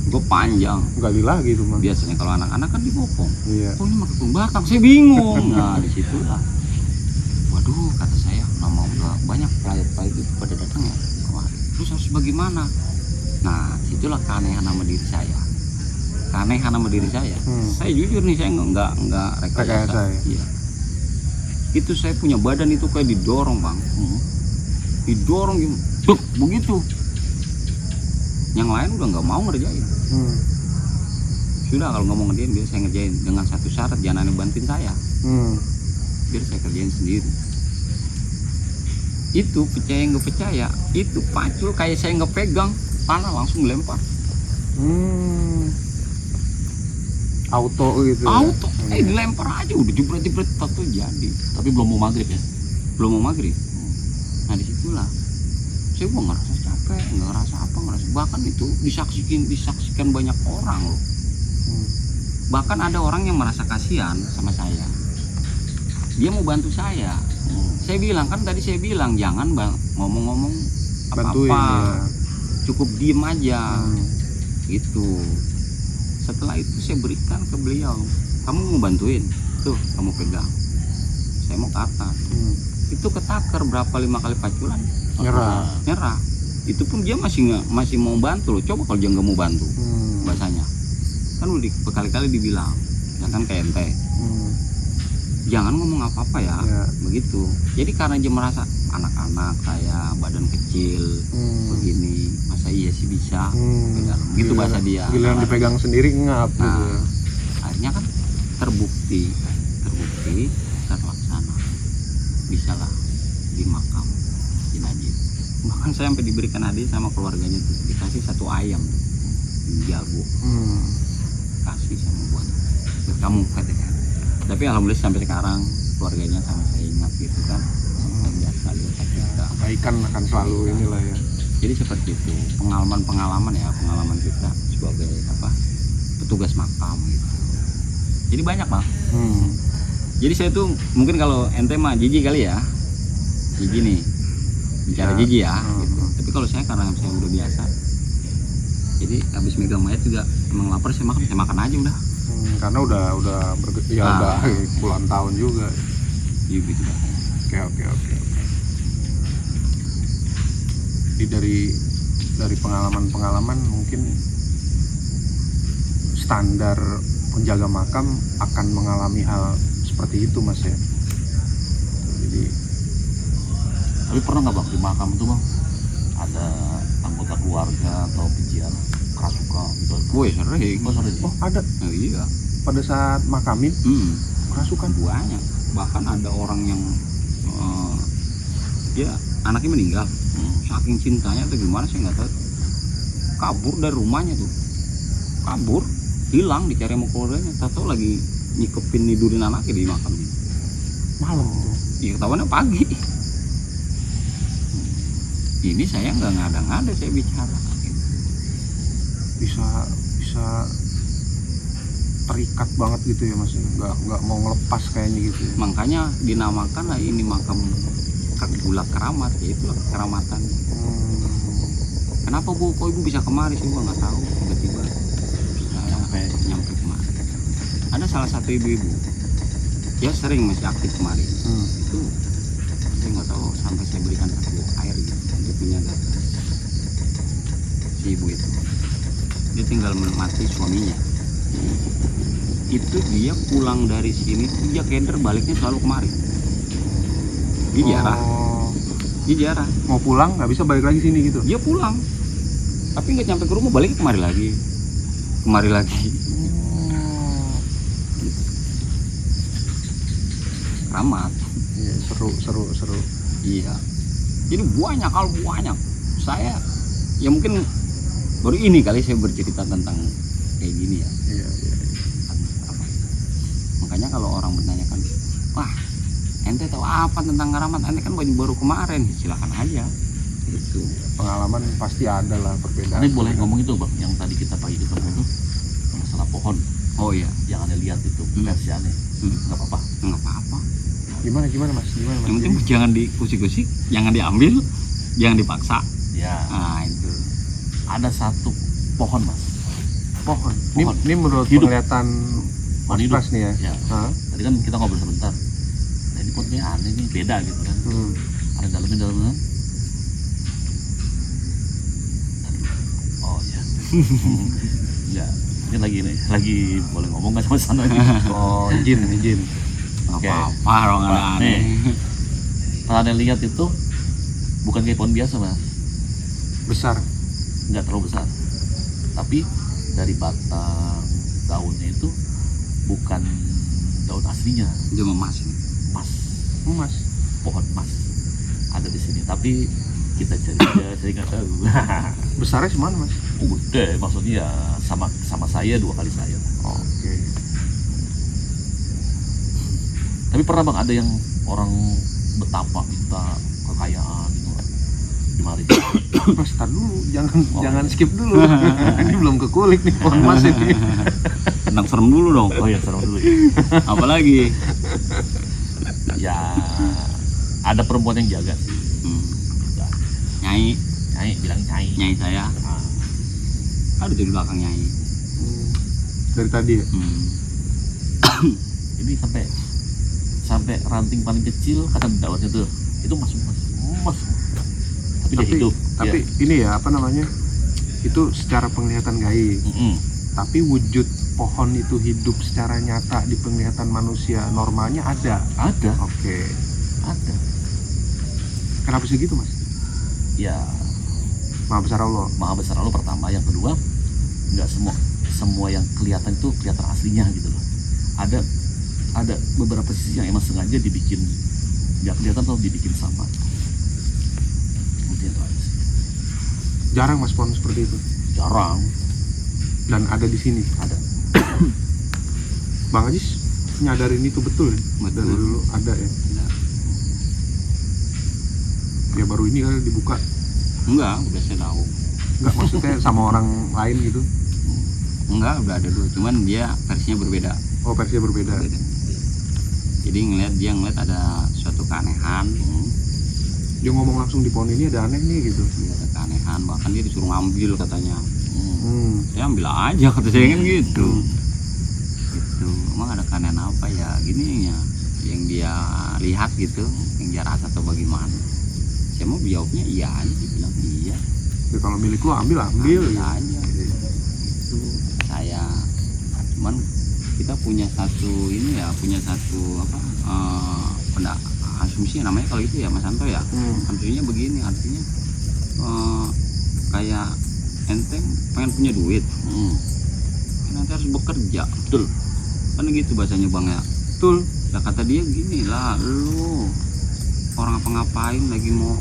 Gue panjang. Gali lagi itu mah. Biasanya kalau anak-anak kan dibopong. Iya. Oh ini pakai pembatang, saya bingung. Nah disitulah, waduh kata saya, nama udah banyak pelayat itu pada datang ya. Wah, terus harus bagaimana? Nah situlah keanehan nama diri saya. Keanehan nama diri saya. Saya jujur nih, saya nggak rekayasa. Ya? Iya. Itu saya punya badan itu kayak didorong bang, didorong gitu, Buk, begitu. Yang lain udah nggak mau ngerjain. Sudah kalau ngomong dia biar saya ngerjain dengan satu syarat, jangan aneh bantuin saya. Biar saya kerjain sendiri. Itu percaya nggak percaya, itu pacul kayak saya nggak pegang, tanah langsung lempar. Auto gitu. Auto, dilempar aja udah jebret tato jadi. Tapi belum mau maghrib ya? Belum mau maghrib. Nah disitulah saya gua ngerasa capek, ngerasa bahkan itu disaksikan banyak orang loh. Bahkan ada orang yang merasa kasihan sama saya, dia mau bantu saya. Saya bilang kan tadi saya bilang jangan ngomong-ngomong Bantuin, apa-apa, ya. cukup diem aja gitu. Setelah itu saya berikan ke beliau, kamu mau bantuin tuh, kamu pegang, saya mau ke atas. Itu ketakar berapa 5 kali paculan, nyerah. Itu pun dia masih mau bantu loh. Coba kalau dia nggak mau bantu, bahasanya kan udah berkali-kali dibilang, ya kan kayak ente, jangan ngomong apa-apa ya, begitu. Jadi karena dia merasa anak-anak saya badan kecil begini, masa iya sih bisa pegang, gitu bahasa dia. Giliran dipegang sendiri ngap. Nah, Gitu. akhirnya kan terbukti terlaksana, bisalah di makam jenazah. Bahkan saya sampai diberikan hadiah sama keluarganya tuh, dikasih 1 ayam jago, kasih sama buat kamu katanya. Tapi alhamdulillah sampai sekarang keluarganya sama saya ingat gitu kan, biasa lihat kita. Kebaikan akan selalu inilah ya. Jadi seperti itu pengalaman kita sebagai petugas makam gitu. Jadi banyak bang. Jadi saya tuh mungkin kalau ente mah jijik kali ya, jijik nih bicara jijik ya gitu. Tapi kalau saya karena saya udah biasa, jadi habis megang mayat juga emang lapar, saya makan aja udah. Karena udah udah puluhan tahun juga. Iya gitu. Oke. Jadi dari pengalaman mungkin standar penjaga makam akan mengalami hal seperti itu mas ya. Jadi Tapi pernah nggak bang di makam itu bang ada anggota keluarga atau peziarah kerasukan gitu? Woi sering. oh ada Oh, iya. pada saat makamin kerasukan. Banyak. Bahkan ada orang yang dia anaknya meninggal, saking cintanya atau gimana saya nggak tahu, kabur dari rumahnya tuh, kabur, hilang, dicari sama keluarganya, tahu lagi nyikepin nidurin anaknya di makamnya. Malam tuh. Iya ketahuannya pagi. Ini saya nggak ngada-ngada saya bicara. Bisa terikat banget gitu ya mas, nggak mau ngelepas kayaknya gitu ya. Makanya dinamakan lah ini makam Gula Keramat, ya itulah keramatan. Kenapa bu, kok ibu bisa kemari sih, gua nggak tahu, tiba-tiba nyampe kemari. Ada salah satu ibu-ibu, dia sering masih aktif kemari. Itu saya tahu sampai saya berikan 1 air gitu untuk menjaga si ibu itu. Dia tinggal menikmati suaminya. Itu dia pulang dari sini dia keder baliknya selalu kemari. Dia jarah. Oh, Dia jarah. mau pulang nggak bisa balik lagi sini gitu. Dia pulang. Tapi nggak nyampe ke rumah balik kemari lagi. Kemari lagi. Keramat. Iya, seru. Iya. Jadi banyak hal banyak. Saya ya mungkin baru ini kali saya bercerita tentang kayak gini ya. Iya. Apa? Makanya kalau orang bertanyakan, wah, ente tahu apa tentang keramat? Ente kan baru kemarin, silakan aja. Itu. Pengalaman pasti ada lah perbedaan. Ini boleh ngomong itu bang, yang tadi kita pagi ketemu tuh masalah pohon Oh iya, yang aneh lihat itu versi aneh. Nggak apa-apa. nggak apa-apa. Gimana mas? Yang penting jangan dikusik-kusik, jangan diambil, jangan dipaksa. Ya, Nah itu. ada satu pohon mas. Pohon. Pohon. Ini menurut Hidup. penglihatan Pohon hidup. Mas nih ya. Ya. Hah? Tadi kan kita ngobrol sebentar. Nah, ini pohonnya aneh nih, beda gitu kan. Ada dalamnya kan. Oh ya. Enggak. Ini lagi boleh ngomong nggak sama sana ini? Oh, izin. Nggak Oke. apa-apa orang Nih. aneh. Kalau anda lihat itu bukan kayak pohon biasa mas, Besar. nggak terlalu besar. Tapi dari batang daunnya itu bukan daun aslinya, Dia emas ini. emas, Mas. pohon emas ada di sini. Tapi kita cari nggak tahu. Besarnya semana mas? Udah, maksudnya ya sama saya 2 kali saya. Oke. Tapi pernah bang ada yang orang betapa minta kekayaan gitu di mari. Mas, tar dulu, jangan Oh, jangan iya. skip dulu. Ini belum kekulik nih pohon mas ini. Tenang serem dulu dong. Oh ya, serem dulu. Apalagi? Ya ada perempuan yang jaga sih. Ya, Nyai, bilang nyai. nyai saya. Nah, Ada di belakang nyai. Dari tadi ya. ini sampai ranting paling kecil kata daunnya tuh itu masuk emas. Tapi dia hidup. Tapi ini ya apa namanya? Itu secara penglihatan gaib. Tapi wujud pohon itu hidup secara nyata di penglihatan manusia normalnya ada. Ada. Oke. Ada. Kenapa sih gitu mas? Ya Maha besar Allah. maha besar Allah pertama, yang kedua nggak semua yang kelihatan itu kelihatan aslinya gitu loh. Ada beberapa sisi yang emang sengaja dibikin nggak kelihatan atau dibikin sama. Mungkin itu aja sih. Jarang mas pohon seperti itu. Jarang Dan ada di sini. ada. Bang Ajis nyadarin itu betul ya? Betul. Dari dulu ada ya. Ya baru ini kali dibuka. Enggak, udah saya tahu. Enggak, maksudnya sama orang lain gitu. Enggak, udah ada dulu. Cuman dia versinya berbeda. Oh, versinya berbeda. Beda. Jadi dia ngeliat ada suatu keanehan. Dia ngomong langsung di pohon ini ada aneh nih gitu. Dia ada keanehan, bahkan dia disuruh ngambil katanya. Hmm. Ya ambil aja kata saya kan gitu. Gitu. Emang ada keanehan apa ya? Gini ya, yang dia lihat gitu, yang dia rasa atau bagaimana? Saya mau jawabnya iya aja, dia bilang iya. Ya, kalau milik lu ambil Ambil gitu. aja. Itu saya. Cuman kita punya satu ini ya, punya satu apa? Asumsi namanya kalau itu ya Mas Anto ya. Asumsinya begini, artinya kayak enteng pengen punya duit, kan nanti harus bekerja. Betul. Kan gitu bahasanya Bang ya. Betul. Lah kata dia gini lah, lu orang apa-ngapain lagi mau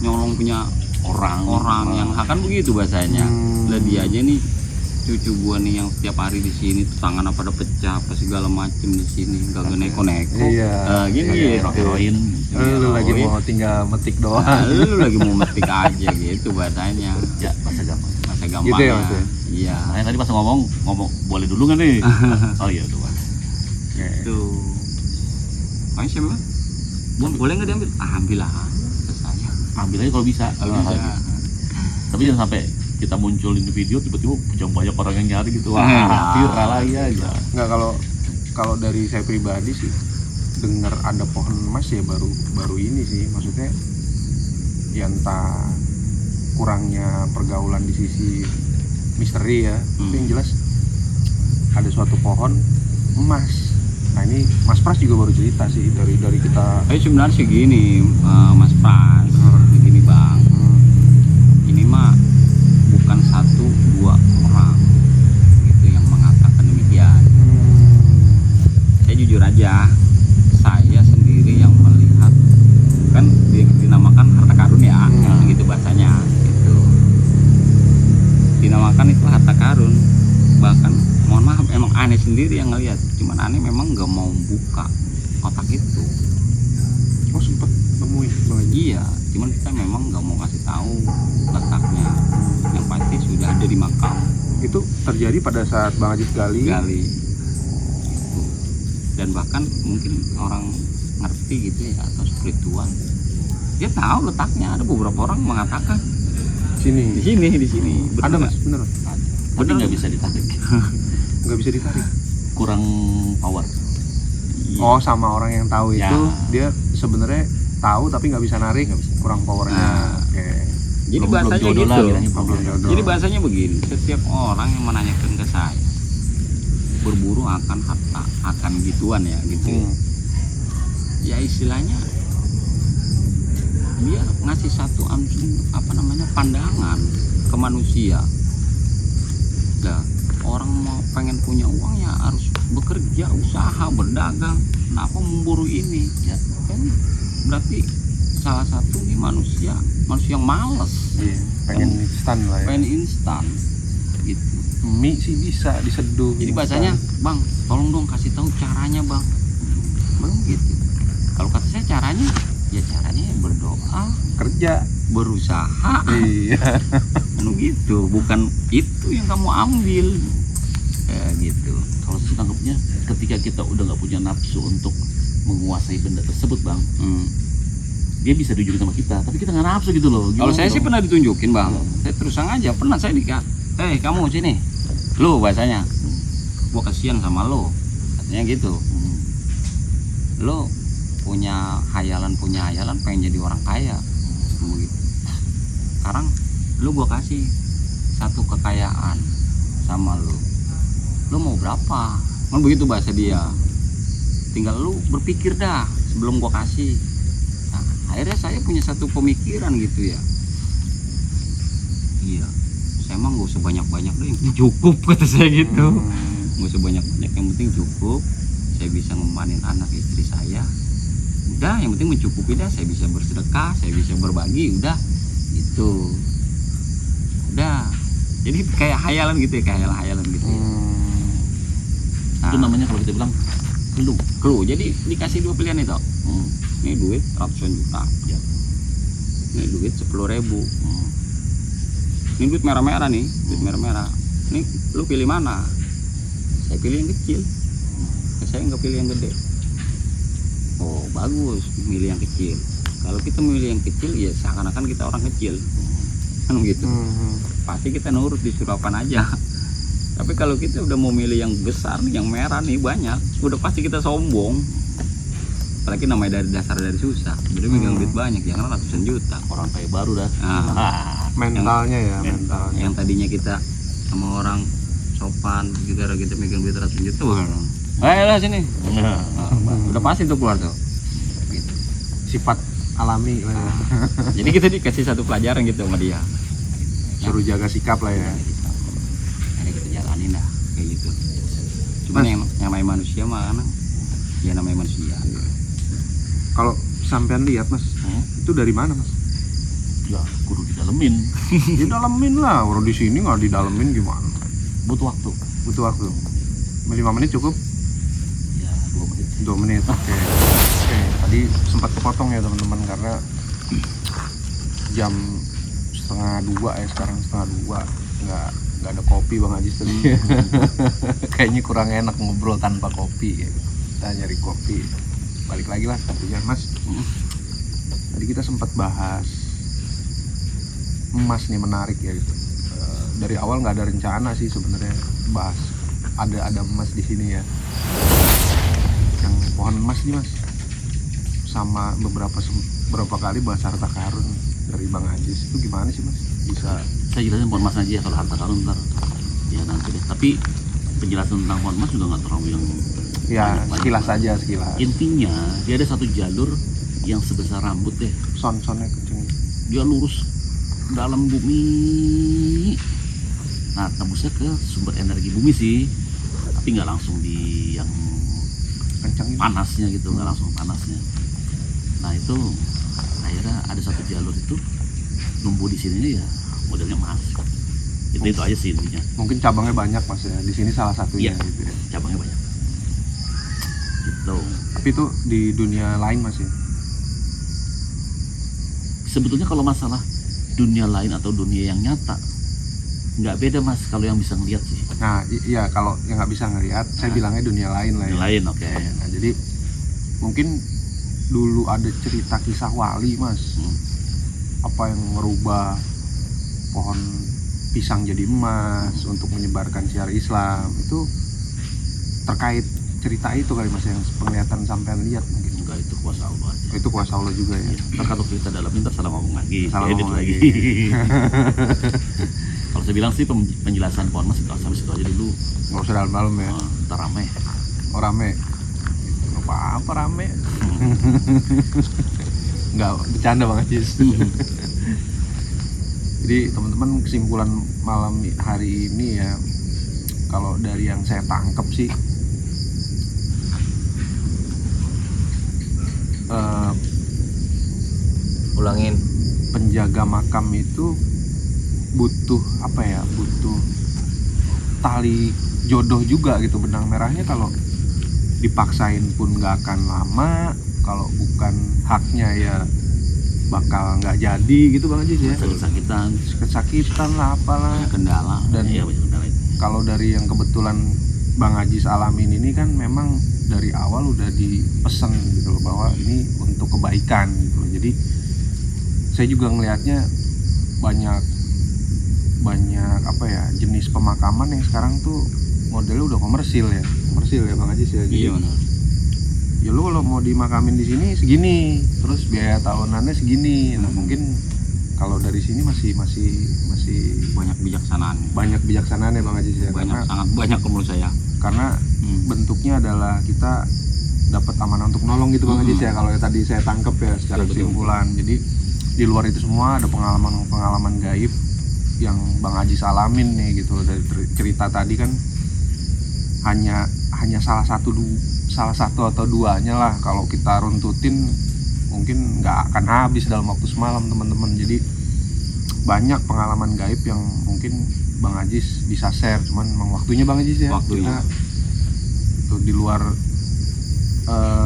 nyolong punya orang yang kan begitu bahasanya. Lah dia aja nih cucu gua nih yang setiap hari di sini tuh tangan apa udah pecah apa segala macem di sini nggak neko-neko. Iya. Gini Iya, gitu. Heroin. Lu lagi mau tinggal metik doang. Nah, lu lagi mau metik aja gitu bahasanya. Ya, bahasa gampang. Bahasa Gitu gampangnya. ya, Mas ya? Iya. Nah, tadi pas ngomong boleh dulu nggak nih? Oh iya udah. Itu. Makanya saya bilang, boleh nggak diambil? Ambil lah. Saya. Ambil aja kalau bisa. Kalau bisa. Tapi jangan sampai kita munculin di video tiba-tiba banyak orang yang nyari gitu. Wah, viral lagi aja. Enggak, kalau dari saya pribadi sih dengar ada pohon emas ya baru ini sih, maksudnya ya entah kurangnya pergaulan di sisi misteri ya, tapi yang jelas ada suatu pohon emas. Nah ini Mas Pras juga baru cerita sih dari kita. Tapi sebenarnya sih gini, Mas Pras, begini Bang, ini mah bukan 1-2 orang itu yang mengatakan demikian. Saya jujur aja, saya sendiri yang melihat, kan dinamakan harta karun ya, gitu bahasanya, gitu. Dinamakan itu harta karun, bahkan mohon maaf emang aneh sendiri yang ngelihat, cuman aneh memang nggak mau buka kotak itu. Oh sempet nemuin Bang Haji? Iya, cuman kita memang nggak mau kasih tahu letaknya, yang pasti sudah ada di makam. Itu terjadi pada saat Bang Haji gali. Gitu. Dan bahkan mungkin orang ngerti gitu ya, atau spiritual, dia tahu letaknya. Ada beberapa orang mengatakan Sini. di sini Ada bener Mas, bener. Tapi nggak bisa ditarik, Nggak bisa ditarik. kurang power. Iya. Oh sama orang yang tahu Ya. itu dia sebenarnya tahu tapi nggak bisa narik, kurang powernya. Nah. Oke. Jadi Belum bahasanya jodoh gitu. lah, bilangnya Belum jodoh. Jadi bahasanya begini, setiap orang yang menanyakan ke saya berburu akan harta, akan gituan ya gitu. Ya istilahnya dia ngasih satu pandangan ke manusia. Nah, orang mau pengen punya uang ya harus bekerja, usaha, berdagang. Kenapa memburu ini? Ya kan berarti salah satu nih manusia yang malas, Iya, pengen instan lah ya. pengen instan gitu. Mie sih bisa diseduh. Jadi bahasanya, Bang, tolong dong kasih tahu caranya, Bang. Belum gitu. Kalau kata saya caranya berdoa, kerja. berusaha, Iya. anu gitu. Bukan itu yang kamu ambil. Gitu. Kalau saya tangkapnya, ketika kita udah nggak punya nafsu untuk menguasai benda tersebut, Bang, dia bisa ditunjukin sama kita, tapi kita nggak nafsu gitu loh. Kalau saya sih dong? pernah ditunjukin, Bang. Saya terus terang aja pernah saya kamu sini. Lo bahasanya. Gua kasihan sama lo. Katanya gitu. Lo punya hayalan pengen jadi orang kaya. Begitu. Sekarang lo gua kasih satu kekayaan sama lo. Lo mau berapa? Kan begitu bahasa dia. Tinggal lu berpikir dah sebelum gua kasih. Nah, akhirnya saya punya satu pemikiran gitu ya. Iya, saya emang gak usah banyak-banyak deh, yang penting cukup kata saya gitu. Gak usah banyak-banyak, yang penting cukup. Saya bisa ngemanin anak istri saya. Udah, yang penting mencukupi dah. Saya bisa bersedekah, saya bisa berbagi, udah gitu. Udah. Jadi kayak hayalan gitu ya, kayak hayalan gitu ya. Itu namanya kalau kita bilang clue. Jadi dikasih 2 pilihan itu. Ini duit ratusan juta. Ya. Ini duit 10.000. Ini duit merah-merah nih, duit merah-merah. Ini lu pilih mana? Saya pilih yang kecil. Saya nggak pilih yang gede. Oh bagus, milih yang kecil. Kalau kita milih yang kecil ya seakan-akan kita orang kecil. Kan gitu. Pasti kita nurut disuruh apaan aja. Tapi kalau kita udah mau milih yang besar nih, yang merah nih banyak, udah pasti kita sombong. Apalagi namanya dari susah. Jadi megang duit banyak, jangan ratusan juta. orang kaya baru dah. Mentalnya ya, mentalnya. Yang tadinya kita sama orang sopan, kita megang duit ratusan juta, lah sini. Udah pasti tuh keluar tuh. Gitu. Sifat alami lah ya. Jadi kita dikasih satu pelajaran gitu sama dia. Suruh jaga sikap lah ya. Ini kita jalanin dah kayak gitu. Cuman yang namanya manusia mah kan ya namanya manusia. Kalau sampean lihat Mas, itu dari mana Mas? Ya kudu didalemin, Didalemin lah, orang di sini nggak didalemin gimana? butuh waktu. Butuh waktu. 5 menit cukup? Ya 2 menit. 2 menit. Oke. Tadi sempat kepotong ya teman-teman karena jam 1:30 ya, sekarang 1:30 nggak ada kopi Bang Haji tadi. Kayaknya kurang enak ngobrol tanpa kopi ya. Kita nyari kopi. Balik lagi lah tentunya Mas. Tadi kita sempat bahas emas nih, menarik ya gitu. Dari awal nggak ada rencana sih sebenarnya bahas ada emas di sini ya. Yang pohon emas nih mas, sama beberapa kali bahas harta karun dari Bang Ajis, itu gimana sih mas? Bisa Saya jelasin pohon emas aja ya, kalau harta karun ntar ya nanti deh. Tapi penjelasan tentang pohon emas juga nggak terlalu yang ya banyak-banyak sekilas banget. aja sekilas. Intinya dia ada satu jalur yang sebesar rambut deh, Sonnya kenceng. dia lurus dalam bumi. Nah, tembusnya ke sumber energi bumi sih, tapi nggak langsung di yang Kenceng. panasnya gitu, nggak langsung panasnya. Nah itu akhirnya ada satu jalur itu numbuh di sini ya, modelnya emas. Itu aja sih intinya. Mungkin cabangnya banyak mas ya. Di sini salah satunya Iya. gitu ya. Cabangnya banyak. Gitu. Tapi itu di dunia lain mas ya. Sebetulnya kalau masalah dunia lain atau dunia yang nyata, nggak beda mas kalau yang bisa ngeliat sih. Nah iya, kalau yang nggak bisa ngelihat, saya Nah. bilangnya dunia lain lah ya. Dunia lain, oke. Nah jadi mungkin dulu ada cerita kisah wali mas, apa yang merubah pohon pisang jadi emas untuk menyebarkan syiar Islam, itu terkait cerita itu kali mas, yang penglihatan sampean lihat mungkin. Enggak, itu kuasa Allah aja. Itu kuasa Allah juga ya. Ntar kalau kita dalam ntar salah ngomong lagi, Salah edit ngomong lagi. Kalau saya bilang sih penjelasan pohon emas itu sampai situ aja dulu. Nggak usah dalam-dalam ya. Ntar rame. Oh rame. Nggak apa-apa rame. Nggak, bercanda Bang Ajis. Jadi teman-teman, kesimpulan malam hari ini ya, kalau dari yang saya tangkap sih, Ulangin. penjaga makam itu butuh apa ya, butuh tali jodoh juga gitu. Benang merahnya kalau dipaksain pun nggak akan lama, kalau bukan haknya ya bakal nggak jadi gitu Bang Ajis ya. Sakit-sakitan, Kesakitan lah apalah. Banyak kendala. Dan iya banyak kendala itu. kalau dari yang kebetulan Bang Ajis alamin ini kan memang dari awal udah dipesen gitu loh, bahwa ini untuk kebaikan gitu loh. Jadi saya juga ngelihatnya banyak apa ya, jenis pemakaman yang sekarang tuh modelnya udah komersil ya Bang Ajis ya. Jadi Iya benar. ya lu kalau mau dimakamin di sini segini, terus biaya tahunannya segini. Nah mungkin kalau dari sini masih Banyak bijaksanaan. banyak bijaksanaannya Bang Ajis ya. Banyak, sangat banyak menurut saya. Karena bentuknya adalah kita dapat amanah untuk nolong gitu Bang Ajis ya, kalau yang tadi saya tangkap ya secara Betul. kesimpulan. Jadi di luar itu semua ada pengalaman gaib yang Bang Ajis alamin nih gitu loh. Dari cerita tadi kan hanya salah satu atau duanya lah, kalau kita runtutin mungkin nggak akan habis dalam waktu semalam teman-teman. Jadi banyak pengalaman gaib yang mungkin Bang Ajis bisa share, cuman memang waktunya Bang Ajis ya. Waktunya. Itu di luar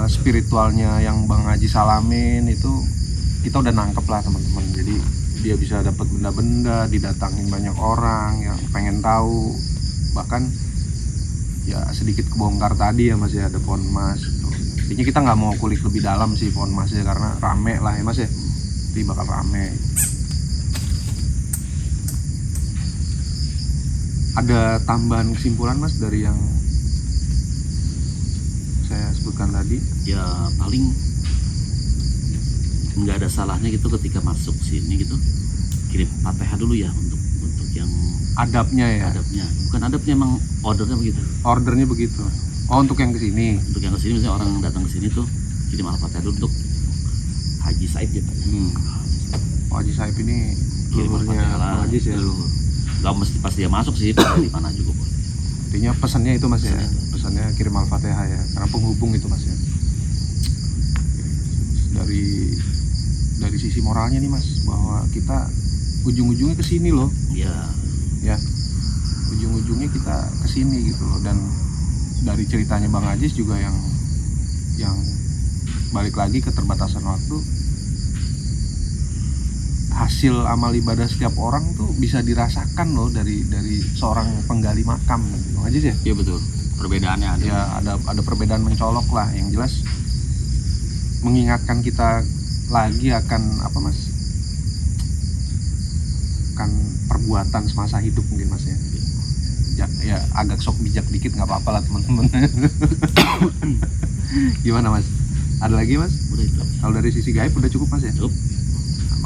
spiritualnya yang Bang Ajis alamin itu kita udah nangkep lah teman-teman. Jadi dia bisa dapat benda-benda, didatangin banyak orang yang pengen tahu, bahkan ya sedikit kebongkar tadi ya Mas ya, ada pohon emas gitu. Intinya kita nggak mau kulik lebih dalam sih pohon emasnya, karena rame lah ya Mas ya, jadi bakal rame. Ada tambahan kesimpulan Mas dari yang saya sebutkan tadi? Ya paling nggak ada salahnya gitu ketika masuk sini gitu kirim Fatihah dulu ya untuk yang Adabnya ya, adabnya, bukan adabnya, emang ordernya begitu. ordernya begitu. Oh untuk yang kesini. Untuk yang kesini misalnya orang datang ke sini tuh kirim Al-Fatihah dulu untuk Haji Said ya Pak. Oh, Haji Saib ini Kirim leluhurnya Al-Fatihah lah. Bang Ajis ya. Leluhur. Gak mesti pas dia masuk sih, di mana juga boleh. Artinya pesannya itu Mas ya, Pesannya. pesannya kirim Al-Fatihah ya, karena penghubung itu Mas ya. Dari sisi moralnya nih Mas, bahwa kita ujung-ujungnya ke sini loh. Ya, Ujung-ujungnya kita ke sini gitu loh. Dan dari ceritanya Bang Ajis juga yang balik lagi ke keterbatasan waktu, hasil amal ibadah setiap orang tuh bisa dirasakan loh dari seorang penggali makam gitu Bang Ajis ya. Iya betul. Perbedaannya ada. Ya ada perbedaan mencolok lah, yang jelas mengingatkan kita lagi akan apa Mas, akan perbuatan semasa hidup mungkin Mas ya. Ya agak sok bijak dikit nggak apa-apa lah teman-teman. Gimana Mas? Ada lagi Mas? Udah itu. Kalau dari sisi gaib udah cukup Mas ya? Cukup.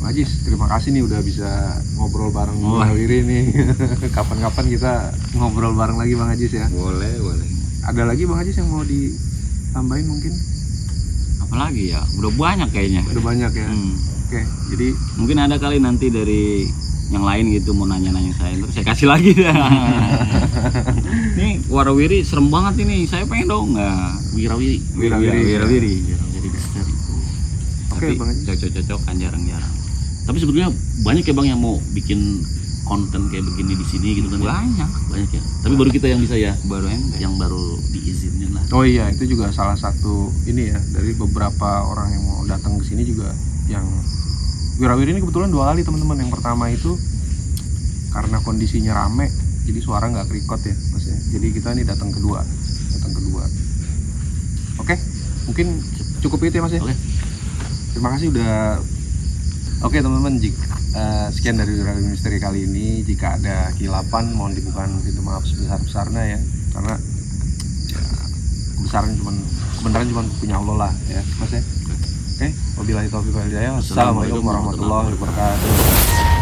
Bang Ajis, terima kasih nih udah bisa ngobrol bareng Oh. Bang Wiri nih. Kapan-kapan kita ngobrol bareng lagi Bang Ajis ya. Boleh. Ada lagi Bang Ajis yang mau ditambahin mungkin? Apalagi ya, udah banyak kayaknya. Udah banyak ya. Hmm. Oke, jadi Mungkin ada kali nanti dari yang lain gitu mau nanya-nanya saya, terus saya kasih lagi dah. Ini warawiri serem banget ini, saya pengen dong nggak? Wirawiri. Wirawiri. Wirawiri misteri. oke Tapi Bang Ajis. cocok-cocokan jarang-jarang. Tapi sebetulnya banyak ya Bang yang mau bikin konten kayak begini di sini gitu kan. Ya? Banyak ya. Tapi baru kita yang bisa ya, Baru ente. yang baru diizinin lah. Oh iya, itu juga salah satu ini ya dari beberapa orang yang mau datang ke sini juga yang Wirawiri ini kebetulan 2 kali teman-teman. Yang pertama itu karena kondisinya rame, jadi suara nggak kerikot ya Mas ya. Jadi kita ini datang kedua. Oke, mungkin cukup itu ya Mas ya. Oke. Terima kasih udah. Oke teman-teman, sekian dari Wirawiri Misteri kali ini. Jika ada kilapan mohon dibukakan pintu maaf sebesar-besarnya ya, karena ya, kebenaran cuma punya Allah lah ya Mas ya. Oke, wabillahi taufiq wal hidayah. Wassalamualaikum warahmatullahi wabarakatuh.